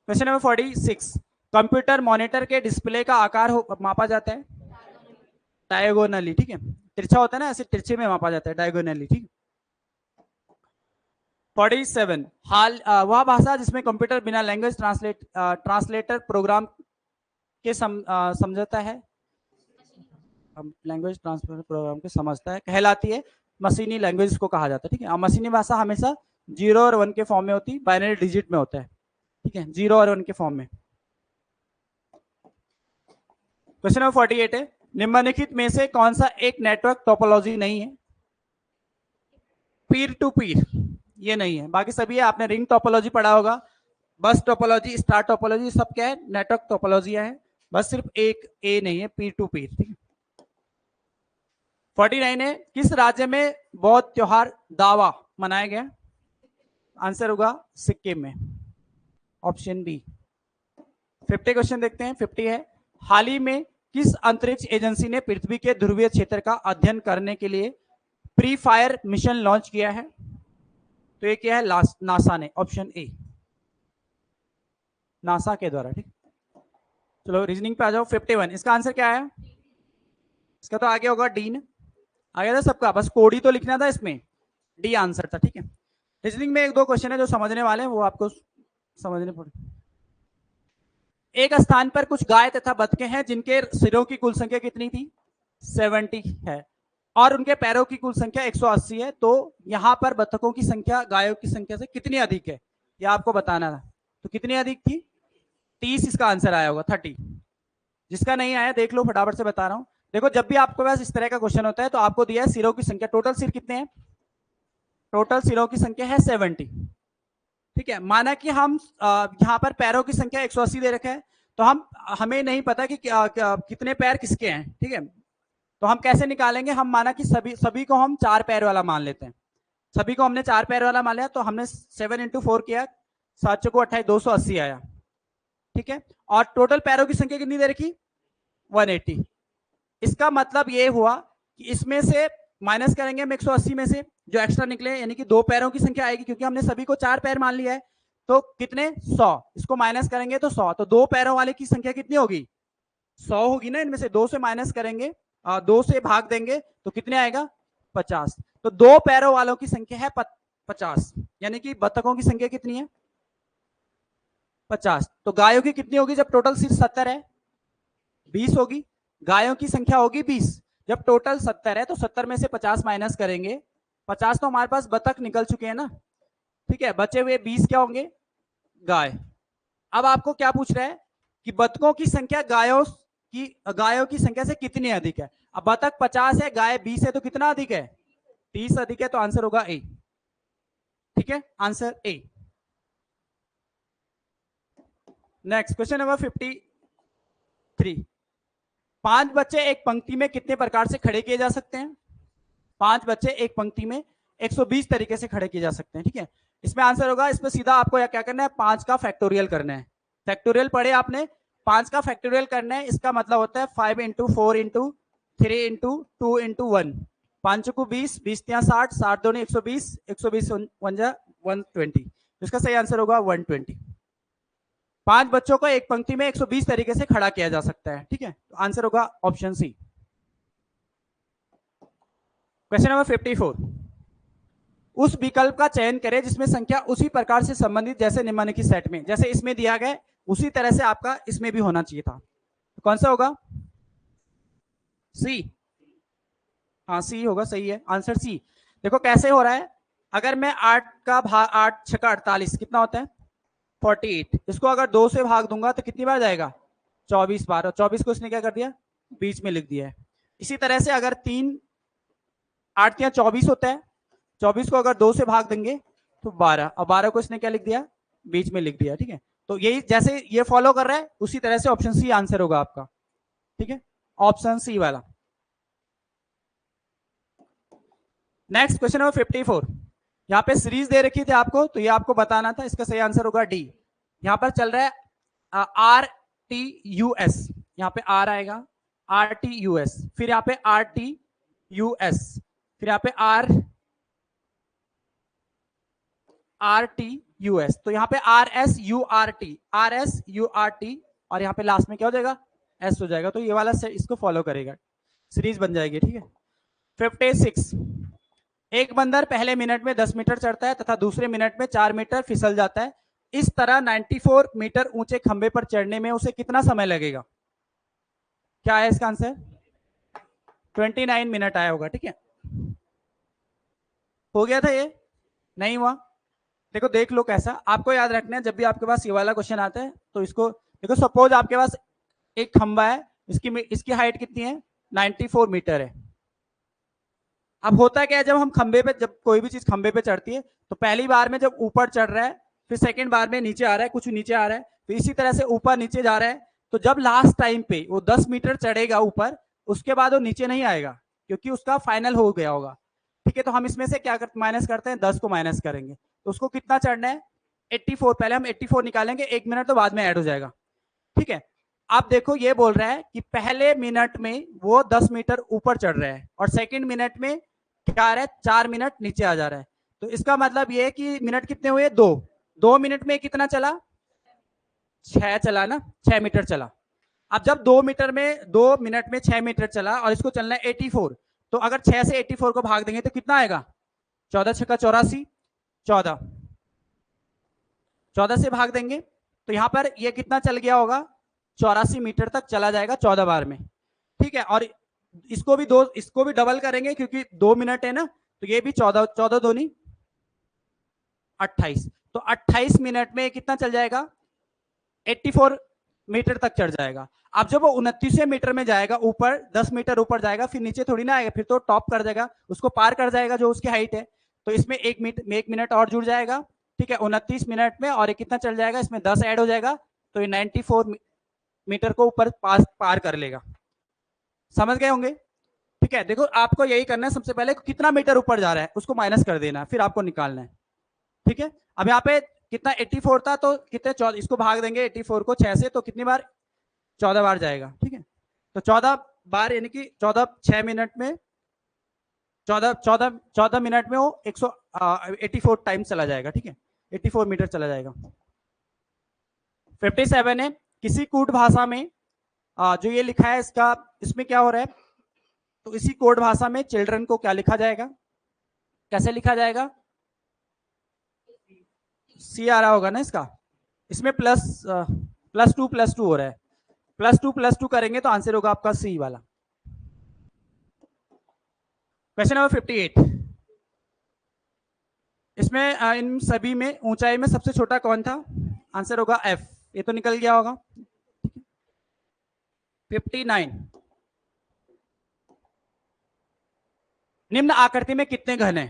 Speaker 1: Question number 46, computer monitor के डिस्प्ले का आकार मापा जाता है डायगोनली। ठीक है, तिरछा होता है ना, ऐसे तिरछे में मापा जाता है डायगोनली। ठीक, 47 वह भाषा जिसमें कंप्यूटर बिना लैंग्वेज ट्रांसलेटर प्रोग्राम के समझता है, लैंग्वेज ट्रांसलेटर प्रोग्राम के समझता है, कहलाती है मशीनी लैंग्वेज को कहा जाता है। ठीक है, मशीनी भाषा हमेशा 0 और 1 के फॉर्म में होती है, बाइनरी डिजिट में होता है। ठीक है, 0 और 1 के फॉर्म में। क्वेश्चन नंबर 48 है, निम्नलिखित में से कौन सा एक नेटवर्क टोपोलॉजी नहीं है? पीर टू पीर ये नहीं है, बाकी सभी है। आपने रिंग टोपोलॉजी पढ़ा होगा, बस टोपोलॉजी, स्टार टोपोलॉजी, सब क्या है? नेटवर्क टोपोलॉजी है, बस सिर्फ एक ए नहीं है, पीर टू पीर। ठीक है, 49 है, किस राज्य में बौद्ध त्योहार दावा मनाया गया? आंसर होगा सिक्किम में, ऑप्शन बी। 50 क्वेश्चन देखते हैं। 50 है, हाल ही में किस अंतरिक्ष एजेंसी ने पृथ्वी के ध्रुवीय क्षेत्र का अध्ययन करने के लिए प्री फायर मिशन लॉन्च किया है? तो ये क्या है? नासा ने, ऑप्शन ए, नासा के द्वारा। ठीक, चलो रीजनिंग पे आ जाओ। 51 इसका आंसर क्या है? इसका तो आगे होगा डी ने, आगे था सबका, बस कोड ही तो लिखना था इसमें, डी आंसर था। ठीक है, रीजनिंग में 1-2 क्वेश्चन है जो समझने वाले हैं, वो आपको समझने पड़े। एक स्थान पर कुछ गाय तथा बतखें हैं जिनके सिरों की कुल संख्या कितनी थी? 70 है, और उनके पैरों की कुल संख्या 180 है। तो यहां पर बतखों की संख्या गायों की संख्या से कितनी अधिक है, यह आपको बताना था। तो कितनी अधिक थी? 30 इसका आंसर आया होगा, 30। जिसका नहीं आया देख लो, फटाफट से बता रहा हूं। देखो, जब भी आपके पास इस तरह का क्वेश्चन होता है तो आपको दिया है सिरों की संख्या, टोटल सिर कितने हैं? टोटल सिरों की संख्या है 70। ठीक है, माना कि हम यहाँ पर पैरों की संख्या 180 दे रखा है, तो हमें नहीं पता कि कितने पैर किसके हैं। ठीक है, तो हम कैसे निकालेंगे? हम माना कि सभी को हम 4 पैर वाला मान लेते हैं, सभी को हमने 4 पैर वाला मान लिया, तो हमने 7 × 4 किया, 7 चौको 28, 280 आया। ठीक है, और टोटल पैरों की संख्या कितनी दे रखी? 180। इसका मतलब ये हुआ कि इसमें से माइनस करेंगे हम 180 में से, जो एक्स्ट्रा निकले, यानी कि 2 पैरों की संख्या आएगी, क्योंकि हमने सभी को 4 पैर मान लिया है। तो कितने? 100। इसको माइनस करेंगे तो 100, तो 2 पैरों वाले की संख्या कितनी होगी? 100 होगी ना। इनमें से 2 से माइनस करेंगे 2 से भाग देंगे तो कितने आएगा 50। तो 2 पैरों वालों की संख्या है 50, यानी कि बतखों की संख्या कितनी है 50। तो गायों की कितनी होगी जब टोटल सिर्फ 70 है 20 होगी, गायों की संख्या होगी 20। जब टोटल 70 है तो 70 में से 50 माइनस करेंगे, 50 तो हमारे पास बतख निकल चुके हैं ना, ठीक है, बचे हुए 20 क्या होंगे गाय। अब आपको क्या पूछ रहा है कि बतखों की संख्या गायों की संख्या से कितनी अधिक है। अब बतख 50 है, गाय 20 है, तो कितना अधिक है 30 अधिक है, तो आंसर होगा ए। ठीक है, answer A. Next question number 53। 5 बच्चे एक पंक्ति में कितने प्रकार से खड़े किए जा सकते हैं। 5 बच्चे एक पंक्ति में 120 तरीके से खड़े किए जा सकते हैं। ठीक है, इसमें आंसर होगा, इसमें सीधा आपको क्या करना है 5 का फैक्टोरियल करना है। फैक्टोरियल पढ़े आपने, 5 का फैक्टोरियल करना है, इसका मतलब होता है 5 इंटू 4 इंटू 3 इंटू 2 इंटू 1, 5 को 20, 20 60, 60 दूनी 120, 120 120, इसका सही आंसर होगा 120। 5 बच्चों को एक पंक्ति में 120 तरीके से खड़ा किया जा सकता है। ठीक है, तो आंसर होगा ऑप्शन सी। Question number 54। उस विकल्प का चयन करें जिसमें संख्या उसी प्रकार से संबंधित जैसे निम्नलिखित सेट में, जैसे इसमें दिया गया उसी तरह से आपका इसमें भी होना चाहिए था। तो कौन सा होगा सी। हाँ सी होगा, सही है आंसर सी। देखो कैसे हो रहा है, अगर मैं 8 का भाग 8 6 का 48 कितना होता है 48, इसको अगर 2 से भाग दूंगा तो कितनी बार जाएगा 24 बार, और 24 को इसने क्या कर दिया बीच में लिख दिया है। इसी तरह से अगर 3 8 या 24 होता है, 24 को अगर 2 से भाग देंगे तो 12, और 12 को इसने क्या लिख दिया बीच में लिख दिया। ठीक है, तो यही जैसे ये फॉलो कर रहा है उसी तरह से ऑप्शन सी आंसर होगा आपका। ठीक है, ऑप्शन सी वाला। Next question number 54। यहाँ पे सीरीज दे रखी थी आपको, तो ये आपको बताना था, इसका सही आंसर होगा डी। यहाँ पर चल रहा है आर टी यू एस, यहाँ पे आर आएगा आर टी यू एस, फिर यहाँ पे आर टी यू एस, फिर यहाँ पे आर टी यू एस, तो यहाँ पे R S U R T, R S U R T, और यहाँ पे लास्ट में क्या हो जाएगा एस हो जाएगा। तो ये वाला इसको फॉलो करेगा, सीरीज बन जाएगी। ठीक है, 56। एक बंदर पहले मिनट में 10 मीटर चढ़ता है तथा दूसरे मिनट में 4 मीटर फिसल जाता है। इस तरह 94 मीटर ऊंचे खंबे पर चढ़ने में उसे कितना समय लगेगा। क्या है इसका आंसर 29 मिनट आया होगा। ठीक है, हो गया था ये, नहीं हुआ। देखो देख लो कैसा, आपको याद रखना है जब भी आपके पास ये वाला क्वेश्चन आता है तो इसको देखो, सपोज आपके पास एक खंबा है, इसकी हाइट कितनी है 94 मीटर है। अब होता क्या है, जब हम खंबे पे, जब कोई भी चीज खंबे पे चढ़ती है तो पहली बार में जब ऊपर चढ़ रहा है, फिर सेकंड बार में नीचे आ रहा है, कुछ नीचे आ रहा है, तो इसी तरह से ऊपर नीचे जा रहा है। तो जब लास्ट टाइम पे वो 10 मीटर चढ़ेगा ऊपर, उसके बाद वो नीचे नहीं आएगा क्योंकि उसका फाइनल हो गया होगा। ठीक है, तो हम इसमें से क्या माइनस करते हैं 10 को माइनस करेंगे, तो उसको कितना चढ़ना है 84। पहले हम 84 निकालेंगे, 1 मिनट तो बाद में ऐड हो जाएगा। ठीक है, आप देखो ये बोल रहा है कि पहले मिनट में वो 10 मीटर ऊपर चढ़ रहा है और सेकंड मिनट में क्या आ रहा है 4 मिनट नीचे आ जा रहा है। तो इसका मतलब ये है कि मिनट कितने हुए 2 मिनट में कितना चला 6 चला ना, 6 मीटर चला। अब जब 2 मिनट में 6 मीटर चला और इसको चलना है 84, तो अगर 6 से 84 को भाग देंगे तो कितना आएगा 14 छक्का 84, 14 से भाग देंगे तो यहां पर ये कितना चल गया होगा 84 मीटर तक चला जाएगा 14 बार में। ठीक है, और इसको भी डबल करेंगे क्योंकि 2 मिनट है ना, तो ये भी 14 दूनी 28, तो 28 मिनट में कितना चल जाएगा 84 मीटर तक चढ़ जाएगा। अब जब वो 29 मीटर में जाएगा ऊपर, 10 मीटर ऊपर जाएगा, फिर नीचे थोड़ी ना आएगा, फिर तो टॉप कर जाएगा, उसको पार कर जाएगा जो उसकी हाइट है, तो इसमें 1 मिनट और जुड़ जाएगा। ठीक है, 29 मिनट में और कितना चल जाएगा, इसमें 10 ऐड हो जाएगा, तो ये 94 मीटर को ऊपर पार कर लेगा। समझ गए होंगे। ठीक है, देखो आपको यही करना है, सबसे पहले कितना मीटर ऊपर जा रहा है उसको माइनस कर देना, फिर आपको निकालना है। ठीक है, अब यहाँ पे कितना 84 था, तो कितने 14, इसको भाग देंगे 84 को 6 से, तो कितनी बार 14 बार जाएगा। ठीक है, तो 14 बार यानी कि 6 मिनट में 14 मिनट में वो 84 टाइम चला जाएगा। ठीक है, 84 मीटर चला जाएगा। 57 है, किसी कूट भाषा में जो ये लिखा है इसमें क्या हो रहा है तो इसी कोड भाषा में चिल्ड्रन को क्या लिखा जाएगा, कैसे लिखा जाएगा, सी आ रहा होगा ना इसका, इसमें +2 हो रहा है, +2 करेंगे तो आंसर होगा आपका सी वाला। क्वेश्चन नंबर 58, इसमें इन सभी में ऊंचाई में सबसे छोटा कौन था, आंसर होगा एफ, ये तो निकल गया होगा। 59, निम्न आकृति में कितने घन हैं,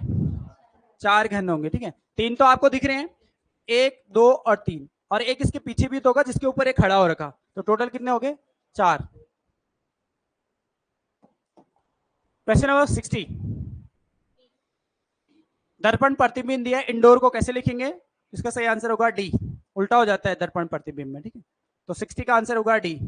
Speaker 1: 4 घन होंगे, ठीक है। 3 तो आपको दिख रहे हैं, 1 2 और 3, और एक इसके पीछे भी तो होगा जिसके ऊपर एक खड़ा हो रखा, तो टोटल कितने हो गए, 4। क्वेश्चन नंबर 60, दर्पण प्रतिबिंब दिया, इंडोर को कैसे लिखेंगे, इसका सही आंसर होगा डी, उल्टा हो जाता है दर्पण प्रतिबिंब में, ठीक है। तो 60 का आंसर होगा डी।